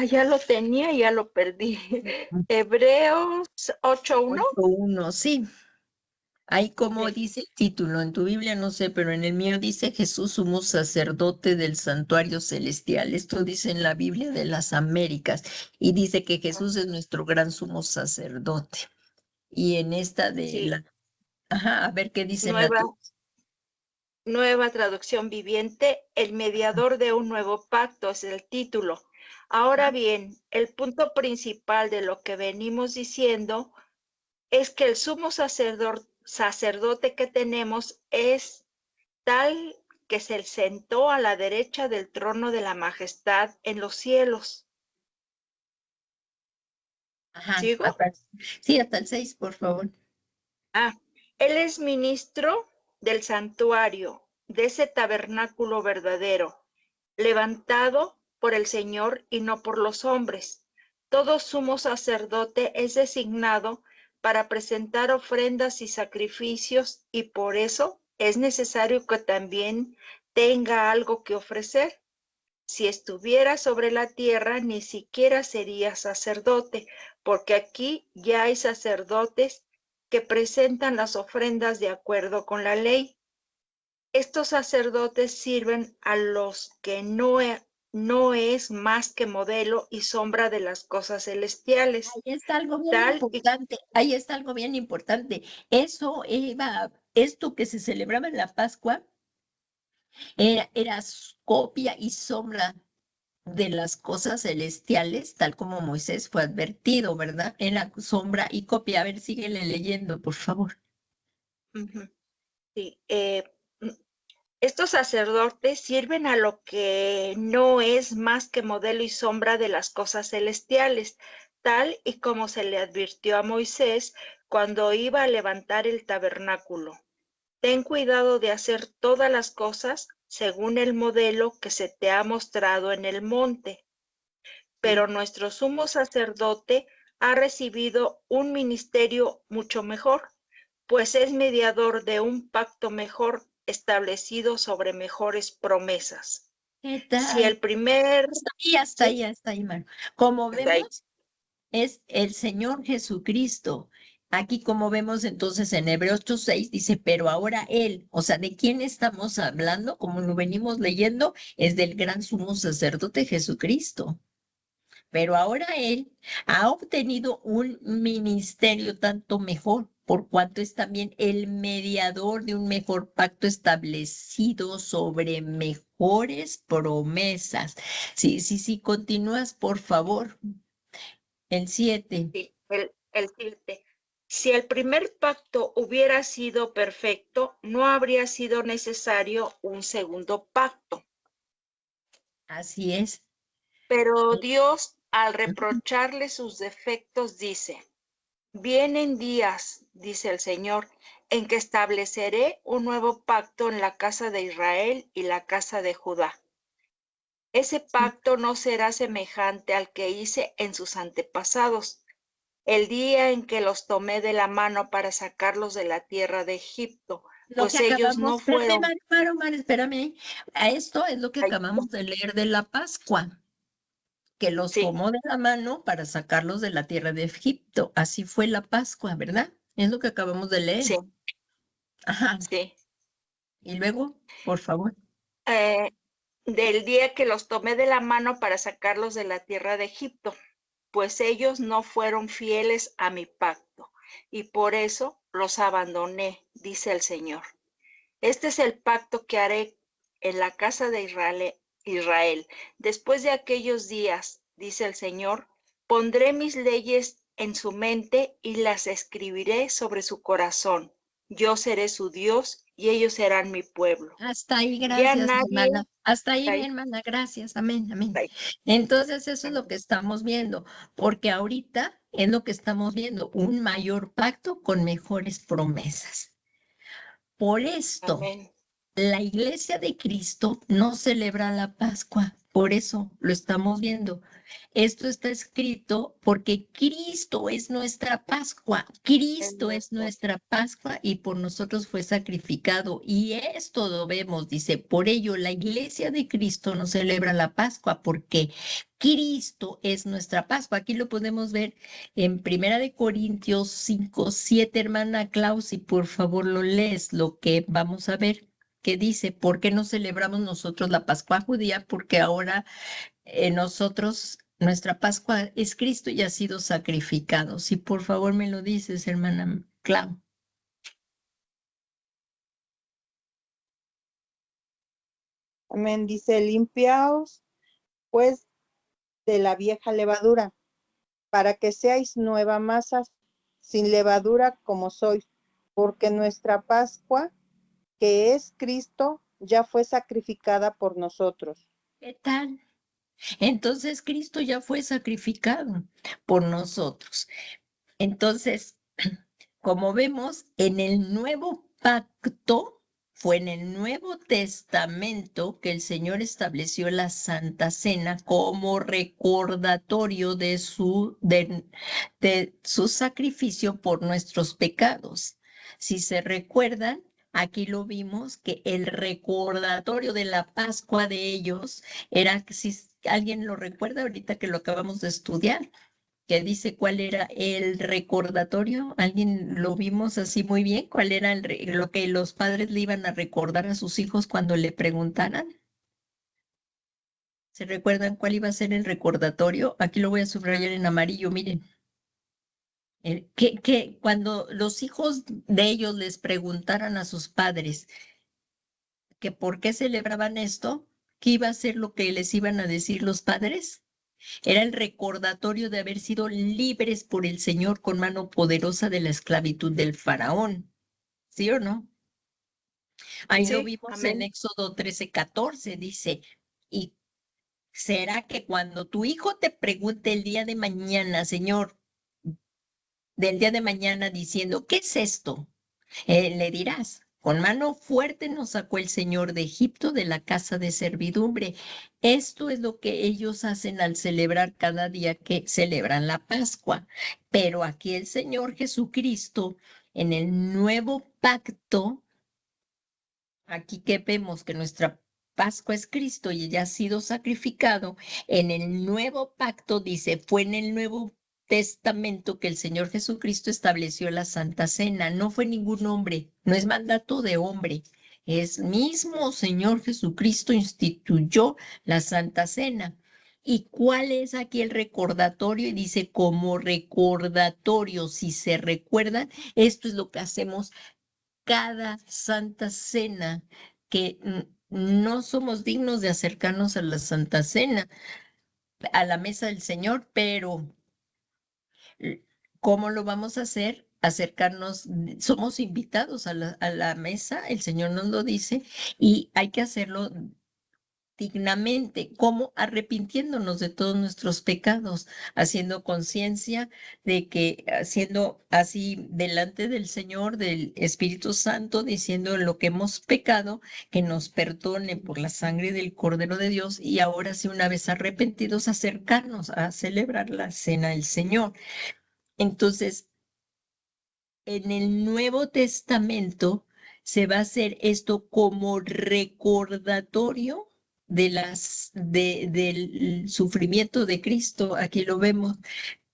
Speaker 2: Ya lo tenía, ya lo perdí. Hebreos 8:1.
Speaker 1: 8:1, sí. Ahí como
Speaker 2: Sí.
Speaker 1: dice el título, en tu Biblia no sé, pero en el mío dice Jesús sumo sacerdote del santuario celestial. Esto dice en la Biblia de las Américas y dice que Jesús es nuestro gran sumo sacerdote. Y en esta de
Speaker 2: Sí.
Speaker 1: la, ajá, a ver qué dice en la
Speaker 2: Nueva traducción viviente, el mediador de un nuevo pacto es el título. Ahora bien, el punto principal de lo que venimos diciendo es que el sumo sacerdote que tenemos es tal que se sentó a la derecha del trono de la majestad en los cielos.
Speaker 1: Ajá,
Speaker 2: ¿Sigo?
Speaker 1: sí, hasta el 6, por favor.
Speaker 2: Él es ministro del santuario, de ese tabernáculo verdadero, levantado por el Señor y no por los hombres. Todo sumo sacerdote es designado para presentar ofrendas y sacrificios, y por eso es necesario que también tenga algo que ofrecer. Si estuviera sobre la tierra, ni siquiera sería sacerdote, porque aquí ya hay sacerdotes que presentan las ofrendas de acuerdo con la ley. Estos sacerdotes sirven a los que no es más que modelo y sombra de las cosas celestiales.
Speaker 1: Ahí está algo bien
Speaker 2: Tal y
Speaker 1: importante, ahí está algo bien importante. Eso esto que se celebraba en la Pascua, era copia y sombra de las cosas celestiales, tal como Moisés fue advertido, ¿verdad? Era sombra y copia. A ver, síguele leyendo, por favor.
Speaker 2: sí, estos sacerdotes sirven a lo que no es más que modelo y sombra de las cosas celestiales, tal y como se le advirtió a Moisés cuando iba a levantar el tabernáculo. Ten cuidado de hacer todas las cosas según el modelo que se te ha mostrado en el monte. Pero nuestro sumo sacerdote ha recibido un ministerio mucho mejor, pues es mediador de un pacto mejor establecido sobre mejores promesas.
Speaker 1: ¿Qué
Speaker 2: Si
Speaker 1: tal?
Speaker 2: el primer...
Speaker 1: Hasta
Speaker 2: Sí,
Speaker 1: ahí, Manu. Como
Speaker 2: hasta ahí.
Speaker 1: vemos, es el Señor Jesucristo. Aquí como vemos entonces en Hebreos 8:6 dice, pero ahora Él, o sea, ¿de quién estamos hablando? Como lo venimos leyendo, es del gran sumo sacerdote Jesucristo. Pero ahora Él ha obtenido un ministerio tanto mejor, por cuanto es también el mediador de un mejor pacto establecido sobre mejores promesas. Sí, continúas, por favor. El 7.
Speaker 2: Sí, el 7. Si el primer pacto hubiera sido perfecto, no habría sido necesario un segundo pacto.
Speaker 1: Así es.
Speaker 2: Pero Dios, al reprocharle sus defectos, dice, vienen días, dice el Señor, en que estableceré un nuevo pacto en la casa de Israel y la casa de Judá. Ese pacto no será semejante al que hice en sus antepasados, el día en que los tomé de la mano para sacarlos de la tierra de Egipto,
Speaker 1: Lo que
Speaker 2: pues ellos
Speaker 1: acabamos,
Speaker 2: no
Speaker 1: espérame,
Speaker 2: fueron.
Speaker 1: Mar, espérame. A esto es lo que acabamos de leer de la Pascua, que los
Speaker 2: Sí,
Speaker 1: tomó de la mano para sacarlos de la tierra de Egipto. Así fue la Pascua, ¿verdad? Es lo que acabamos de leer.
Speaker 2: sí,
Speaker 1: Ajá.
Speaker 2: sí.
Speaker 1: Y luego, por favor.
Speaker 2: Eh, del día que los tomé de la mano para sacarlos de la tierra de Egipto, pues ellos no fueron fieles a mi pacto, y por eso los abandoné, dice el Señor. Este es el pacto que haré en la casa de Israel. Después de aquellos días, dice el Señor, pondré mis leyes en su mente y las escribiré sobre su corazón. Yo seré su Dios y ellos serán mi pueblo.
Speaker 1: Hasta ahí,
Speaker 2: Ya
Speaker 1: gracias,
Speaker 2: nadie,
Speaker 1: hermana. Hasta ahí, mi
Speaker 2: ahí,
Speaker 1: hermana, gracias. Amén, amén.
Speaker 2: ahí.
Speaker 1: Entonces, eso es lo que estamos viendo, porque ahorita es lo que estamos viendo, un mayor pacto con mejores promesas. Por esto,
Speaker 2: Amén.
Speaker 1: la iglesia de Cristo no celebra la Pascua, por eso lo estamos viendo. Esto está escrito porque Cristo es nuestra Pascua. Cristo es nuestra Pascua y por nosotros fue sacrificado. Y esto lo vemos, dice, por ello la iglesia de Cristo no celebra la Pascua porque Cristo es nuestra Pascua. Aquí lo podemos ver en 1 Corintios 5:7, hermana Klaus, y por favor lo lees, lo que vamos a ver que dice, ¿por qué no celebramos nosotros la Pascua judía? Porque ahora nosotros, nuestra Pascua es Cristo y ha sido sacrificado. Si por favor me lo dices, hermana Clau.
Speaker 3: Amén. Dice, limpiaos pues de la vieja levadura, para que seáis nueva masa sin levadura como sois, porque nuestra Pascua, que es Cristo, ya fue sacrificada por nosotros.
Speaker 1: ¿Qué tal? Entonces Cristo ya fue sacrificado por nosotros. Entonces, como vemos, en el nuevo pacto, fue en el Nuevo Testamento que el Señor estableció la Santa Cena como recordatorio de su sacrificio por nuestros pecados. Si se recuerdan, aquí lo vimos que el recordatorio de la Pascua de ellos era, si alguien lo recuerda ahorita que lo acabamos de estudiar, que dice cuál era el recordatorio. ¿Alguien lo vimos así muy bien? ¿Cuál era lo que los padres le iban a recordar a sus hijos cuando le preguntaran? ¿Se recuerdan cuál iba a ser el recordatorio? Aquí lo voy a subrayar en amarillo, miren. Que cuando los hijos de ellos les preguntaran a sus padres que por qué celebraban esto, ¿qué iba a ser lo que les iban a decir los padres? Era el recordatorio de haber sido libres por el Señor con mano poderosa de la esclavitud del faraón. ¿Sí o no? Ahí lo
Speaker 2: Sí,
Speaker 1: vimos en
Speaker 2: amén.
Speaker 1: Éxodo 13:14, dice, y será que cuando tu hijo te pregunte el día de mañana, Señor, del día de mañana diciendo, ¿qué es esto? Le dirás, con mano fuerte nos sacó el Señor de Egipto, de la casa de servidumbre. Esto es lo que ellos hacen al celebrar cada día que celebran la Pascua. Pero aquí el Señor Jesucristo, en el nuevo pacto, aquí que vemos que nuestra Pascua es Cristo y ya ha sido sacrificado, en el nuevo pacto dice, fue en el Nuevo Testamento que el Señor Jesucristo estableció la Santa Cena. No fue ningún hombre, no es mandato de hombre. Es mismo Señor Jesucristo instituyó la Santa Cena. ¿Y cuál es aquí el recordatorio? Y dice, como recordatorio, si se recuerdan, esto es lo que hacemos cada Santa Cena, que no somos dignos de acercarnos a la Santa Cena, a la mesa del Señor, pero ¿cómo lo vamos a hacer? Acercarnos, somos invitados a la mesa, el Señor nos lo dice, y hay que hacerlo dignamente, como arrepintiéndonos de todos nuestros pecados, haciendo conciencia de que haciendo así delante del Señor, del Espíritu Santo, diciendo lo que hemos pecado, que nos perdone por la sangre del Cordero de Dios y ahora sí una vez arrepentidos acercarnos a celebrar la cena del Señor. Entonces, en el Nuevo Testamento se va a hacer esto como recordatorio del sufrimiento de Cristo. Aquí lo vemos,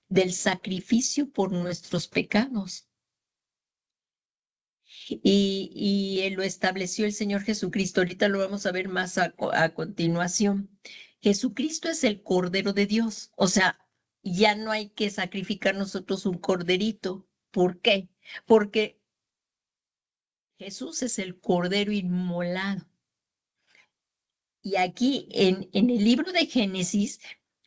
Speaker 1: del sacrificio por nuestros pecados. Y lo estableció el Señor Jesucristo. Ahorita lo vamos a ver más a continuación. Jesucristo es el Cordero de Dios. O sea, ya no hay que sacrificar nosotros un corderito. ¿Por qué? Porque Jesús es el Cordero inmolado. Y aquí en el libro de Génesis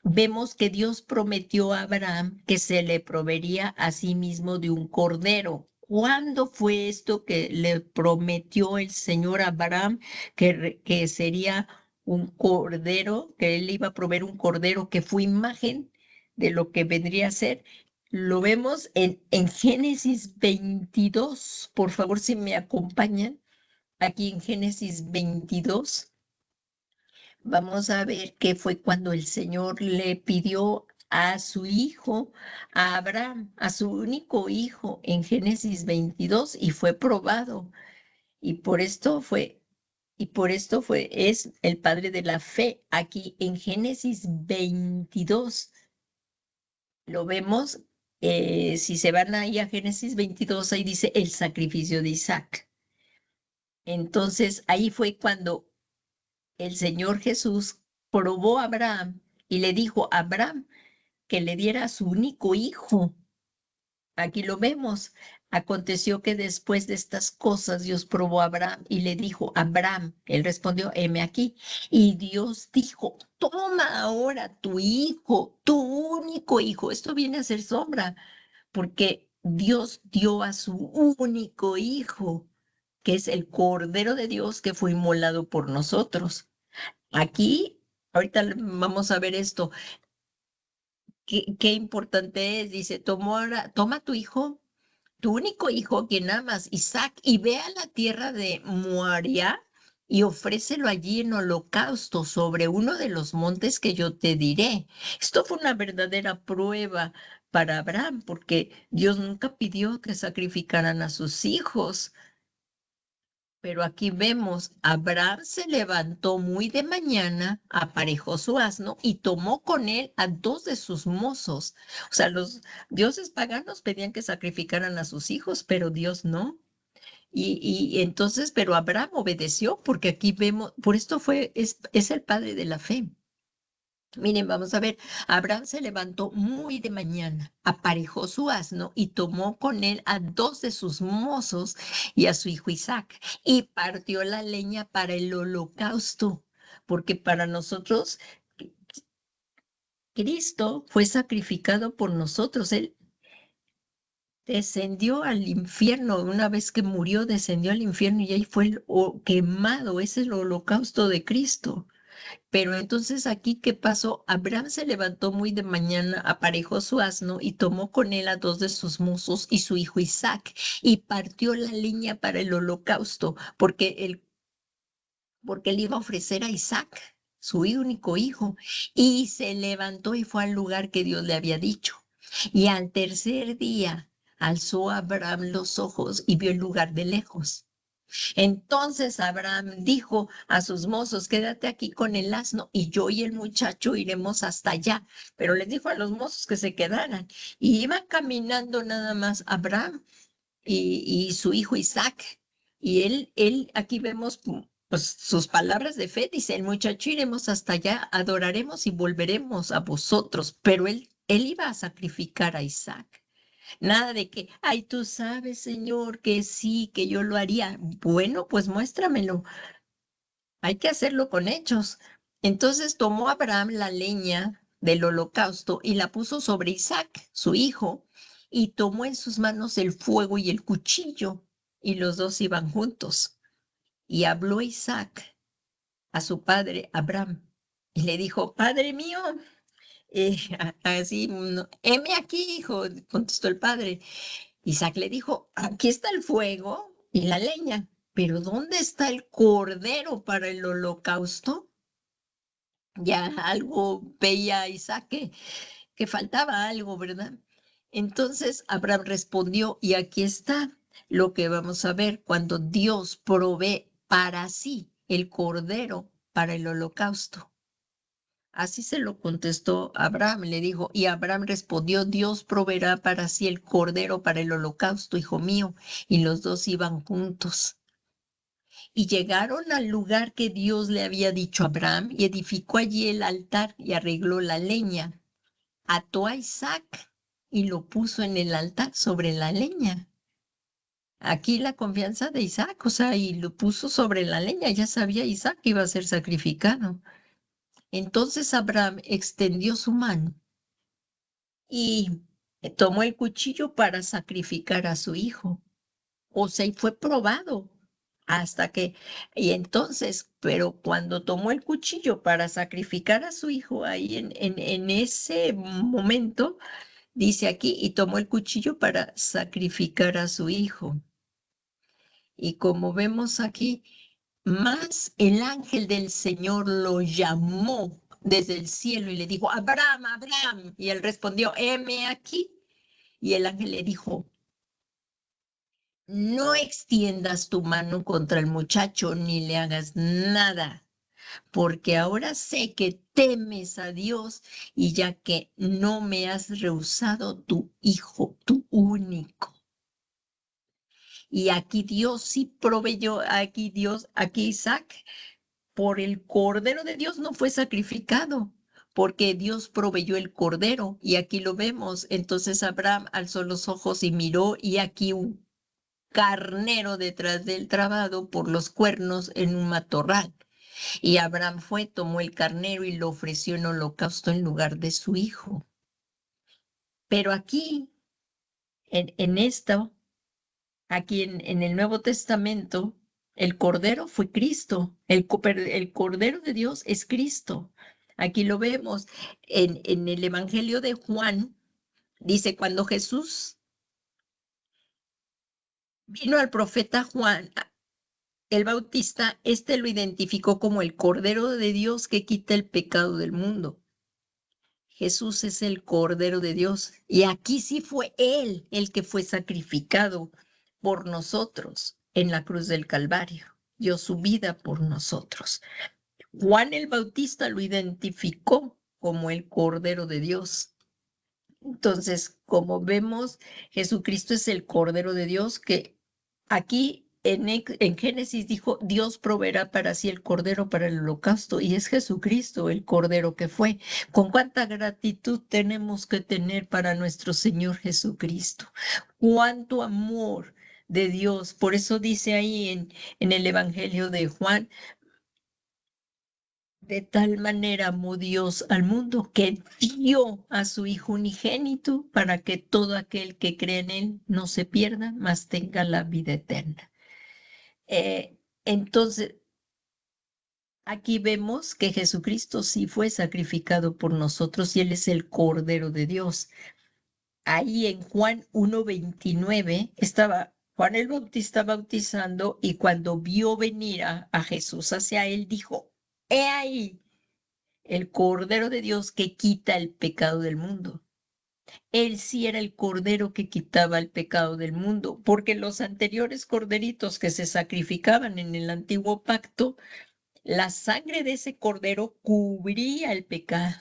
Speaker 1: vemos que Dios prometió a Abraham que se le proveería a sí mismo de un cordero. ¿Cuándo fue esto que le prometió el Señor a Abraham que sería un cordero, que él iba a proveer un cordero que fue imagen de lo que vendría a ser? Lo vemos en Génesis 22. Por favor, si me acompañan, aquí en Génesis 22. Vamos a ver que fue cuando el Señor le pidió a su hijo, a Abraham, a su único hijo, en Génesis 22, y fue probado. Y por esto fue, es el padre de la fe. Aquí en Génesis 22 lo vemos, si se van ahí a Génesis 22, ahí dice el sacrificio de Isaac. Entonces ahí fue cuando el Señor Jesús probó a Abraham y le dijo a Abraham que le diera a su único hijo. Aquí lo vemos. Aconteció que después de estas cosas Dios probó a Abraham y le dijo, Abraham, él respondió, heme aquí. Y Dios dijo, toma ahora tu hijo, tu único hijo. Esto viene a ser sombra, porque Dios dio a su único hijo, que es el Cordero de Dios que fue inmolado por nosotros. Aquí, ahorita vamos a ver esto. Qué importante es. Dice, toma tu hijo, tu único hijo, quien amas, Isaac, y ve a la tierra de Moaria y ofrécelo allí en holocausto sobre uno de los montes que yo te diré. Esto fue una verdadera prueba para Abraham, porque Dios nunca pidió que sacrificaran a sus hijos. Pero aquí vemos, Abraham se levantó muy de mañana, aparejó su asno y tomó con él a 2 de sus mozos. O sea, los dioses paganos pedían que sacrificaran a sus hijos, pero Dios no. Y entonces, pero Abraham obedeció, porque aquí vemos, por esto es el padre de la fe. Miren, vamos a ver, Abraham se levantó muy de mañana, aparejó su asno y tomó con él a 2 de sus mozos y a su hijo Isaac, y partió la leña para el holocausto, porque para nosotros Cristo fue sacrificado por nosotros. Él descendió al infierno, una vez que murió, descendió al infierno y ahí fue quemado. Ese es el holocausto de Cristo. Pero entonces aquí, ¿qué pasó? Abraham se levantó muy de mañana, aparejó su asno y tomó con él a 2 de sus mozos y su hijo Isaac, y partió la leña para el holocausto, porque él iba a ofrecer a Isaac, su único hijo, y se levantó y fue al lugar que Dios le había dicho. Y al tercer día alzó Abraham los ojos y vio el lugar de lejos. Entonces Abraham dijo a sus mozos, quédate aquí con el asno y yo y el muchacho iremos hasta allá. Pero les dijo a los mozos que se quedaran. Y iban caminando nada más Abraham y su hijo Isaac. Y él aquí vemos pues, sus palabras de fe. Dice, el muchacho iremos hasta allá, adoraremos y volveremos a vosotros. Pero él iba a sacrificar a Isaac. Nada de que, ay, tú sabes, Señor, que sí, que yo lo haría. Bueno, pues muéstramelo. Hay que hacerlo con hechos. Entonces tomó Abraham la leña del holocausto y la puso sobre Isaac, su hijo, y tomó en sus manos el fuego y el cuchillo, y los dos iban juntos. Y habló Isaac a su padre Abraham, y le dijo, Padre mío, así, heme aquí, hijo, contestó el padre. Isaac le dijo, aquí está el fuego y la leña, pero ¿dónde está el cordero para el holocausto? Ya algo veía Isaac que faltaba algo, ¿verdad? Entonces Abraham respondió, y aquí está lo que vamos a ver cuando Dios provee para sí el cordero para el holocausto. Así se lo contestó Abraham, le dijo, y Abraham respondió, Dios proveerá para sí el cordero para el holocausto, hijo mío, y los dos iban juntos. Y llegaron al lugar que Dios le había dicho a Abraham, y edificó allí el altar y arregló la leña. Ató a Isaac y lo puso en el altar sobre la leña. Aquí la confianza de Isaac, o sea, y lo puso sobre la leña, ya sabía Isaac que iba a ser sacrificado. Entonces Abraham extendió su mano y tomó el cuchillo para sacrificar a su hijo. O sea, y fue probado hasta que, y entonces, pero cuando tomó el cuchillo para sacrificar a su hijo, ahí en ese momento, dice aquí, y tomó el cuchillo para sacrificar a su hijo. Y como vemos aquí, más el ángel del Señor lo llamó desde el cielo y le dijo, Abraham, Abraham. Y él respondió, heme aquí. Y el ángel le dijo, no extiendas tu mano contra el muchacho ni le hagas nada, porque ahora sé que temes a Dios y ya que no me has rehusado tu hijo, tu único. Y aquí Dios sí proveyó, aquí Isaac, por el cordero de Dios no fue sacrificado, porque Dios proveyó el cordero y aquí lo vemos. Entonces Abraham alzó los ojos y miró y aquí un carnero detrás del trabado por los cuernos en un matorral. Y Abraham fue, tomó el carnero y lo ofreció en holocausto en lugar de su hijo. Pero aquí, en esto, aquí en el Nuevo Testamento, el cordero fue Cristo. El cordero de Dios es Cristo. Aquí lo vemos en el Evangelio de Juan. Dice, cuando Jesús vino al profeta Juan, el Bautista, este lo identificó como el Cordero de Dios que quita el pecado del mundo. Jesús es el Cordero de Dios. Y aquí sí fue Él el que fue sacrificado por nosotros en la cruz del Calvario. Dio su vida por nosotros. Juan el Bautista lo identificó como el Cordero de Dios. Entonces, como vemos, Jesucristo es el Cordero de Dios que aquí en Génesis dijo, Dios proveerá para sí el cordero para el holocausto, y es Jesucristo el cordero que fue. ¿Con cuánta gratitud tenemos que tener para nuestro Señor Jesucristo? ¿Cuánto amor de Dios? Por eso dice ahí en el Evangelio de Juan, de tal manera amó Dios al mundo que dio a su Hijo unigénito para que todo aquel que cree en Él no se pierda, mas tenga la vida eterna. Entonces, aquí vemos que Jesucristo sí fue sacrificado por nosotros y Él es el Cordero de Dios. Ahí en Juan 1:29 estaba Juan el Bautista bautizando y cuando vio venir a Jesús hacia él, dijo, he ahí el Cordero de Dios que quita el pecado del mundo. Él sí era el cordero que quitaba el pecado del mundo, porque los anteriores corderitos que se sacrificaban en el antiguo pacto, la sangre de ese cordero cubría el pecado.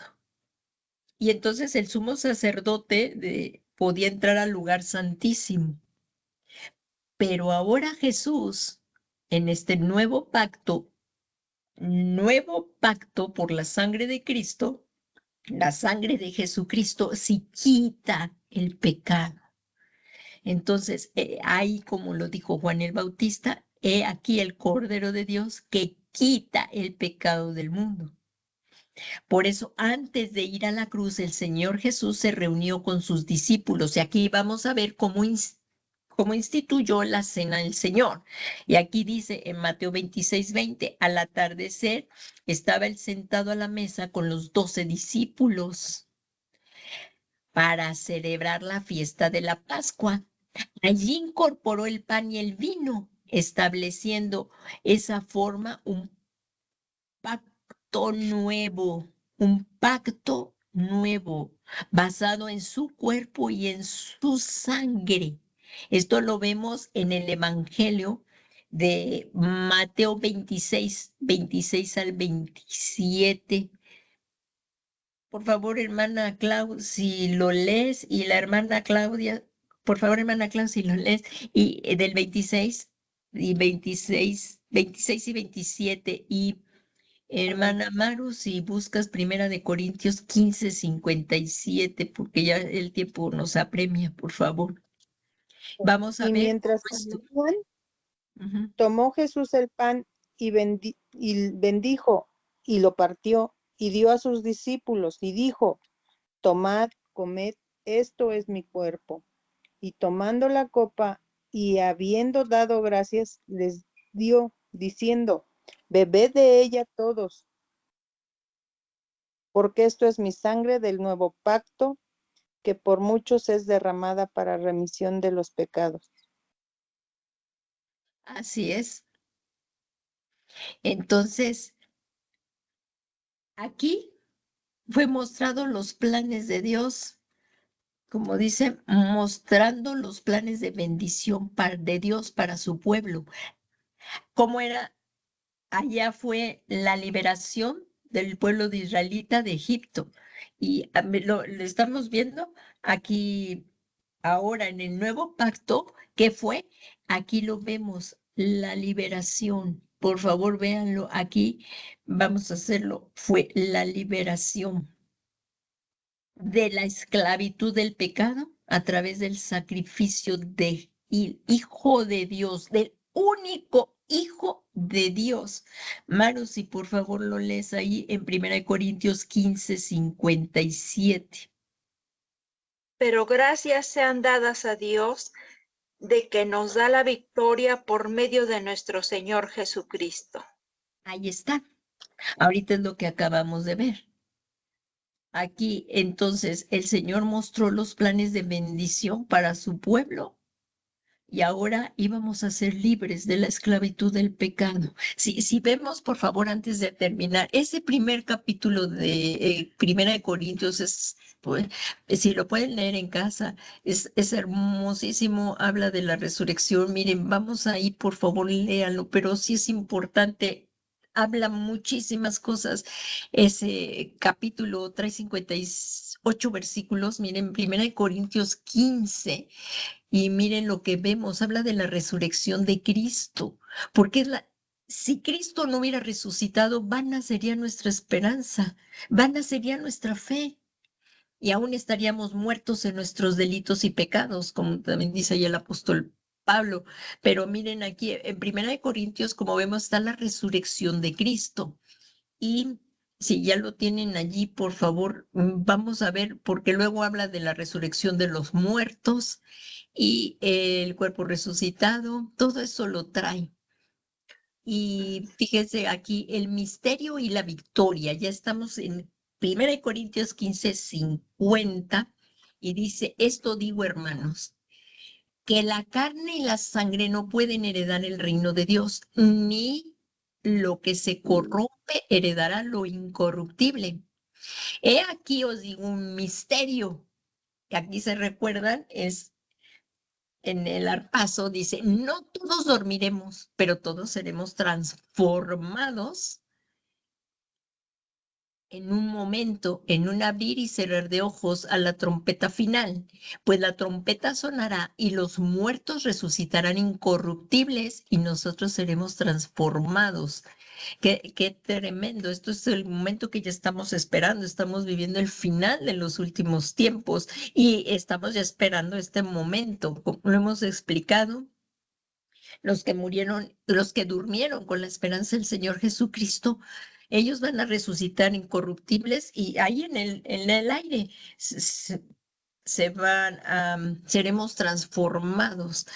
Speaker 1: Y entonces el sumo sacerdote podía entrar al lugar santísimo. Pero ahora Jesús, en este nuevo pacto por la sangre de Cristo, la sangre de Jesucristo sí quita el pecado. Entonces, ahí, como lo dijo Juan el Bautista, he aquí el Cordero de Dios que quita el pecado del mundo. Por eso, antes de ir a la cruz, el Señor Jesús se reunió con sus discípulos. Y aquí vamos a ver cómo instituyó la cena del Señor. Y aquí dice en Mateo 26:20, al atardecer estaba él sentado a la mesa con los 12 discípulos para celebrar la fiesta de la Pascua. Allí incorporó el pan y el vino, estableciendo esa forma un pacto nuevo, basado en su cuerpo y en su sangre. Esto lo vemos en el Evangelio de Mateo 26 al 27. Por favor, hermana Clau, si lo lees, y la hermana Claudia, por favor, hermana Clau, si lo lees, y del 26 y 27, y hermana Maru, si buscas Primera de Corintios 15:57, porque ya el tiempo nos apremia, por favor. Vamos a
Speaker 3: Y
Speaker 1: ver
Speaker 3: mientras
Speaker 1: esto.
Speaker 3: comían,
Speaker 1: Ujú.
Speaker 3: tomó Jesús el pan y bendijo y lo partió y dio a sus discípulos y dijo: tomad, comed, esto es mi cuerpo. Y tomando la copa y habiendo dado gracias, les dio, diciendo: bebed de ella todos, porque esto es mi sangre del nuevo pacto, que por muchos es derramada para remisión de los pecados.
Speaker 1: Así es. Entonces, aquí fue mostrado los planes de Dios, como dice, mostrando los planes de bendición de Dios para su pueblo. ¿Cómo era? Allá fue la liberación del pueblo de israelita de Egipto. Y lo estamos viendo aquí ahora en el nuevo pacto. ¿Qué fue? Aquí lo vemos, la liberación. Por favor, véanlo aquí. Vamos a hacerlo. Fue la liberación de la esclavitud del pecado a través del sacrificio del Hijo de Dios, del único Hijo de Dios. Maru, si por favor lo lees ahí en 1 Corintios 15:57.
Speaker 2: Pero gracias sean dadas a Dios de que nos da la victoria por medio de nuestro Señor Jesucristo.
Speaker 1: Ahí está. Ahorita es lo que acabamos de ver. Aquí entonces el Señor mostró los planes de bendición para su pueblo. Y ahora íbamos a ser libres de la esclavitud del pecado. Si vemos, por favor, antes de terminar, ese primer capítulo de Primera de Corintios, pues, si lo pueden leer en casa, es hermosísimo, habla de la resurrección. Miren, vamos ahí, por favor, léanlo, pero sí es importante. Habla muchísimas cosas. Ese capítulo trae 58 versículos. Miren, Primera de Corintios 15. Y miren lo que vemos, habla de la resurrección de Cristo, porque si Cristo no hubiera resucitado, vana sería nuestra esperanza, vana sería nuestra fe, y aún estaríamos muertos en nuestros delitos y pecados, como también dice ahí el apóstol Pablo. Pero miren aquí, en 1 Corintios, como vemos, está la resurrección de Cristo. Y si ya lo tienen allí, por favor, vamos a ver, porque luego habla de la resurrección de los muertos y el cuerpo resucitado, todo eso lo trae. Y fíjese aquí, el misterio y la victoria. Ya estamos en 1 Corintios 15:50 y dice: esto digo, hermanos, que la carne y la sangre no pueden heredar el reino de Dios, ni lo que se corrompe heredará lo incorruptible. He aquí os digo un misterio, que aquí se recuerdan, es en el arpazo, dice: no todos dormiremos, pero todos seremos transformados en un momento, en un abrir y cerrar de ojos, a la trompeta final, pues la trompeta sonará y los muertos resucitarán incorruptibles y nosotros seremos transformados. Qué tremendo. Esto es el momento que ya estamos esperando. Estamos viviendo el final de los últimos tiempos y estamos ya esperando este momento. Como lo hemos explicado, los que murieron, los que durmieron con la esperanza del Señor Jesucristo, ellos van a resucitar incorruptibles y ahí en el aire seremos transformados.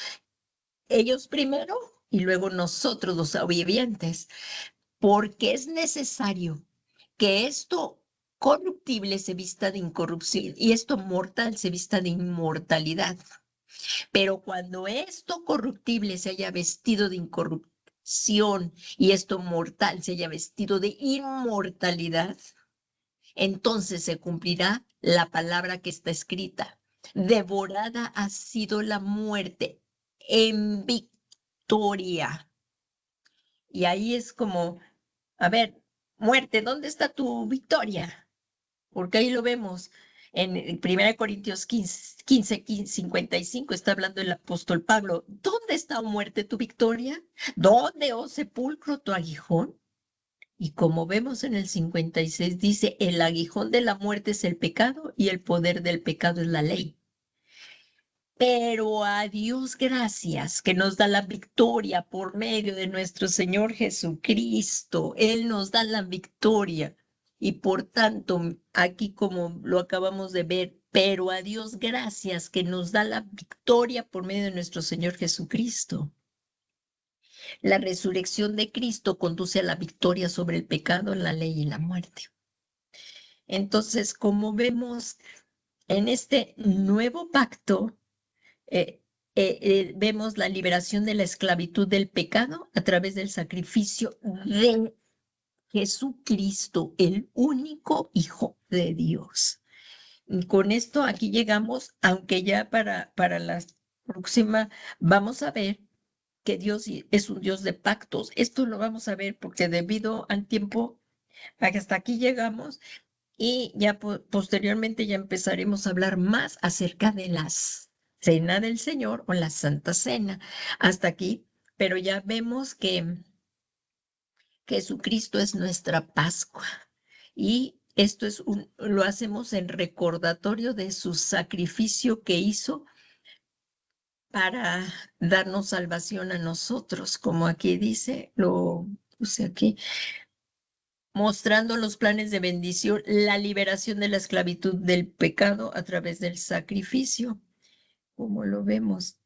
Speaker 1: Ellos primero y luego nosotros, los vivientes, porque es necesario que esto corruptible se vista de incorrupción y esto mortal se vista de inmortalidad. Pero cuando esto corruptible se haya vestido de incorrupción y esto mortal se haya vestido de inmortalidad, entonces se cumplirá la palabra que está escrita: devorada ha sido la muerte en victoria. Y ahí es como, a ver, muerte, ¿dónde está tu victoria? Porque ahí lo vemos en 1 Corintios 15:55, está hablando el apóstol Pablo. ¿Dónde está, oh muerte, tu victoria? ¿Dónde, oh sepulcro, tu aguijón? Y como vemos en el 56, dice: el aguijón de la muerte es el pecado y el poder del pecado es la ley. Pero a Dios gracias, que nos da la victoria por medio de nuestro Señor Jesucristo. Él nos da la victoria. Y por tanto, aquí como lo acabamos de ver, pero a Dios gracias que nos da la victoria por medio de nuestro Señor Jesucristo. La resurrección de Cristo conduce a la victoria sobre el pecado, la ley y la muerte. Entonces, como vemos en este nuevo pacto, vemos la liberación de la esclavitud del pecado a través del sacrificio de Jesucristo, el único Hijo de Dios. Con esto aquí llegamos, aunque ya para la próxima vamos a ver que Dios es un Dios de pactos. Esto lo vamos a ver porque debido al tiempo, hasta aquí llegamos y ya posteriormente ya empezaremos a hablar más acerca de la Cena del Señor o la Santa Cena. Hasta aquí, pero ya vemos que Jesucristo es nuestra Pascua y esto lo hacemos en recordatorio de su sacrificio que hizo para darnos salvación a nosotros, como aquí dice, lo puse aquí, mostrando los planes de bendición, la liberación de la esclavitud del pecado a través del sacrificio, como lo vemos.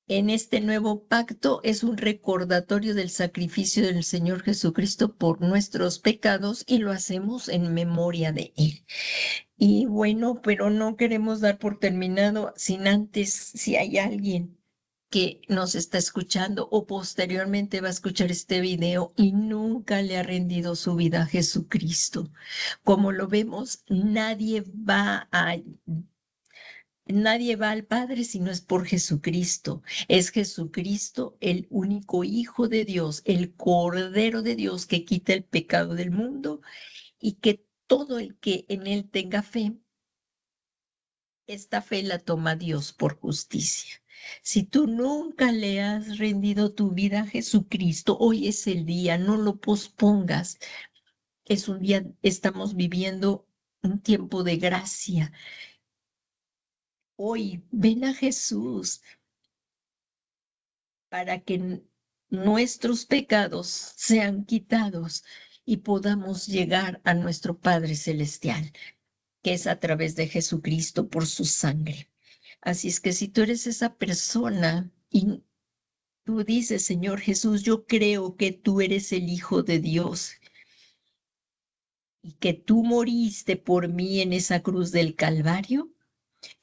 Speaker 1: En este nuevo pacto es un recordatorio del sacrificio del Señor Jesucristo por nuestros pecados y lo hacemos en memoria de Él. Y bueno, pero no queremos dar por terminado sin antes, si hay alguien que nos está escuchando o posteriormente va a escuchar este video y nunca le ha rendido su vida a Jesucristo. Como lo vemos, nadie va al Padre si no es por Jesucristo. Es Jesucristo el único Hijo de Dios, el Cordero de Dios que quita el pecado del mundo y que todo el que en Él tenga fe, esta fe la toma Dios por justicia. Si tú nunca le has rendido tu vida a Jesucristo, hoy es el día, no lo pospongas. Es un día, estamos viviendo un tiempo de gracia. Hoy ven a Jesús para que nuestros pecados sean quitados y podamos llegar a nuestro Padre Celestial, que es a través de Jesucristo por su sangre. Así es que si tú eres esa persona y tú dices, Señor Jesús, yo creo que tú eres el Hijo de Dios y que tú moriste por mí en esa cruz del Calvario,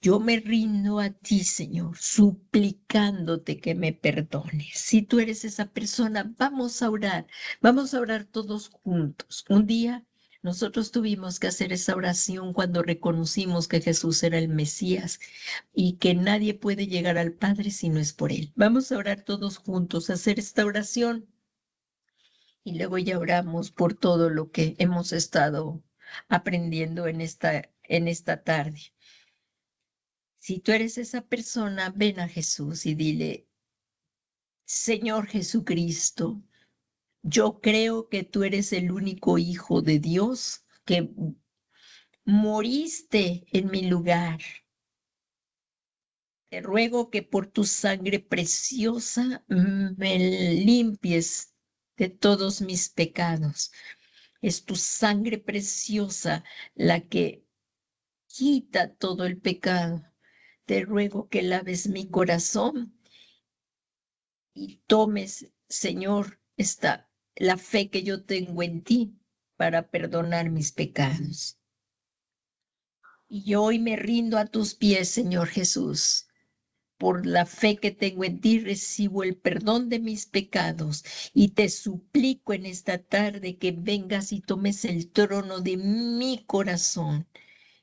Speaker 1: yo me rindo a ti, Señor, suplicándote que me perdones. Si tú eres esa persona, vamos a orar todos juntos. Un día nosotros tuvimos que hacer esa oración cuando reconocimos que Jesús era el Mesías y que nadie puede llegar al Padre si no es por Él. Vamos a orar todos juntos, a hacer esta oración y luego ya oramos por todo lo que hemos estado aprendiendo en esta tarde. Si tú eres esa persona, ven a Jesús y dile, Señor Jesucristo, yo creo que tú eres el único Hijo de Dios que moriste en mi lugar. Te ruego que por tu sangre preciosa me limpies de todos mis pecados. Es tu sangre preciosa la que quita todo el pecado. Te ruego que laves mi corazón y tomes, Señor, la fe que yo tengo en ti para perdonar mis pecados. Y hoy me rindo a tus pies, Señor Jesús. Por la fe que tengo en ti, recibo el perdón de mis pecados y te suplico en esta tarde que vengas y tomes el trono de mi corazón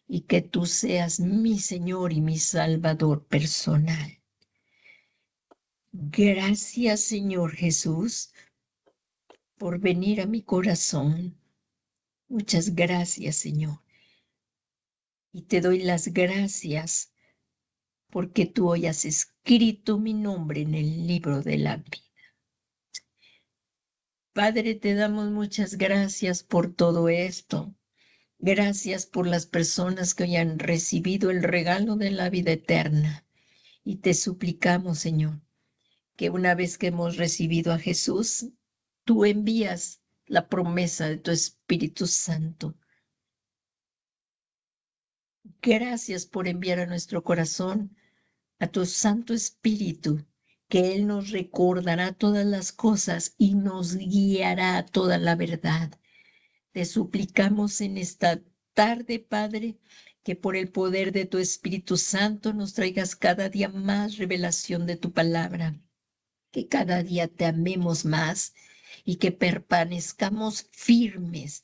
Speaker 1: y que tú seas mi Señor y mi Salvador personal. Gracias, Señor Jesús, por venir a mi corazón. Muchas gracias, Señor. Y te doy las gracias porque tú hoy has escrito mi nombre en el libro de la vida. Padre, te damos muchas gracias por todo esto. Gracias por las personas que hoy han recibido el regalo de la vida eterna. Y te suplicamos, Señor, que una vez que hemos recibido a Jesús, tú envías la promesa de tu Espíritu Santo gracias por enviar a nuestro corazón a tu Santo Espíritu, que Él nos recordará todas las cosas y nos guiará a toda la verdad. Te suplicamos en esta tarde, Padre, que por el poder de tu Espíritu Santo nos traigas cada día más revelación de tu palabra, que cada día te amemos más y que permanezcamos firmes,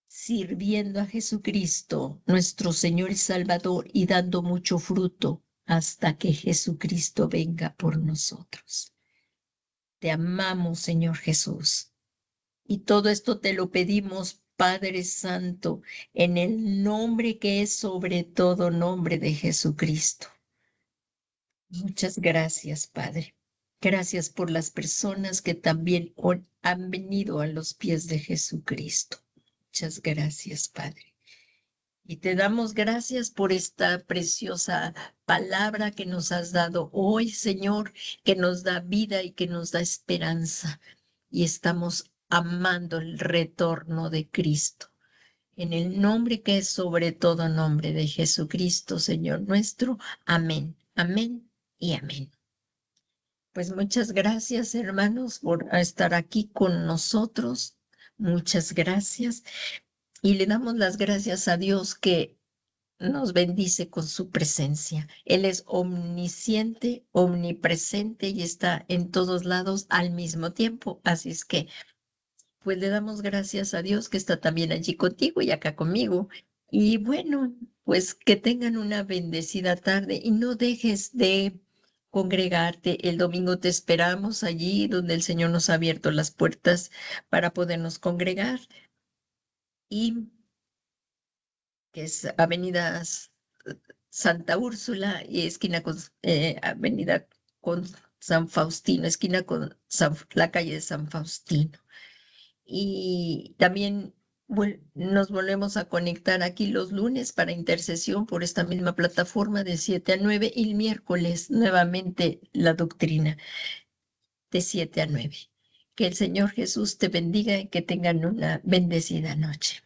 Speaker 1: sirviendo a Jesucristo, nuestro Señor y Salvador, y dando mucho fruto hasta que Jesucristo venga por nosotros. Te amamos, Señor Jesús. Y todo esto te lo pedimos, Padre Santo, en el nombre que es sobre todo nombre de Jesucristo. Muchas gracias, Padre. Gracias por las personas que también han venido a los pies de Jesucristo. Muchas gracias, Padre. Y te damos gracias por esta preciosa palabra que nos has dado hoy, Señor, que nos da vida y que nos da esperanza. Y estamos amando el retorno de Cristo. En el nombre que es sobre todo nombre de Jesucristo, Señor nuestro. Amén, amén y amén. Pues muchas gracias, hermanos, por estar aquí con nosotros. Muchas gracias. Y le damos las gracias a Dios que nos bendice con su presencia. Él es omnisciente, omnipresente y está en todos lados al mismo tiempo. Así es que pues le damos gracias a Dios que está también allí contigo y acá conmigo. Y bueno, pues que tengan una bendecida tarde y no dejes de congregarte. El domingo te esperamos allí donde el Señor nos ha abierto las puertas para podernos congregar. Y que es Avenida Santa Úrsula y esquina con Avenida con San Faustino, esquina con la calle de San Faustino. Y también nos volvemos a conectar aquí los lunes para intercesión por esta misma plataforma de 7 a 9 y el miércoles nuevamente la doctrina de 7 a 9. Que el Señor Jesús te bendiga y que tengan una bendecida noche.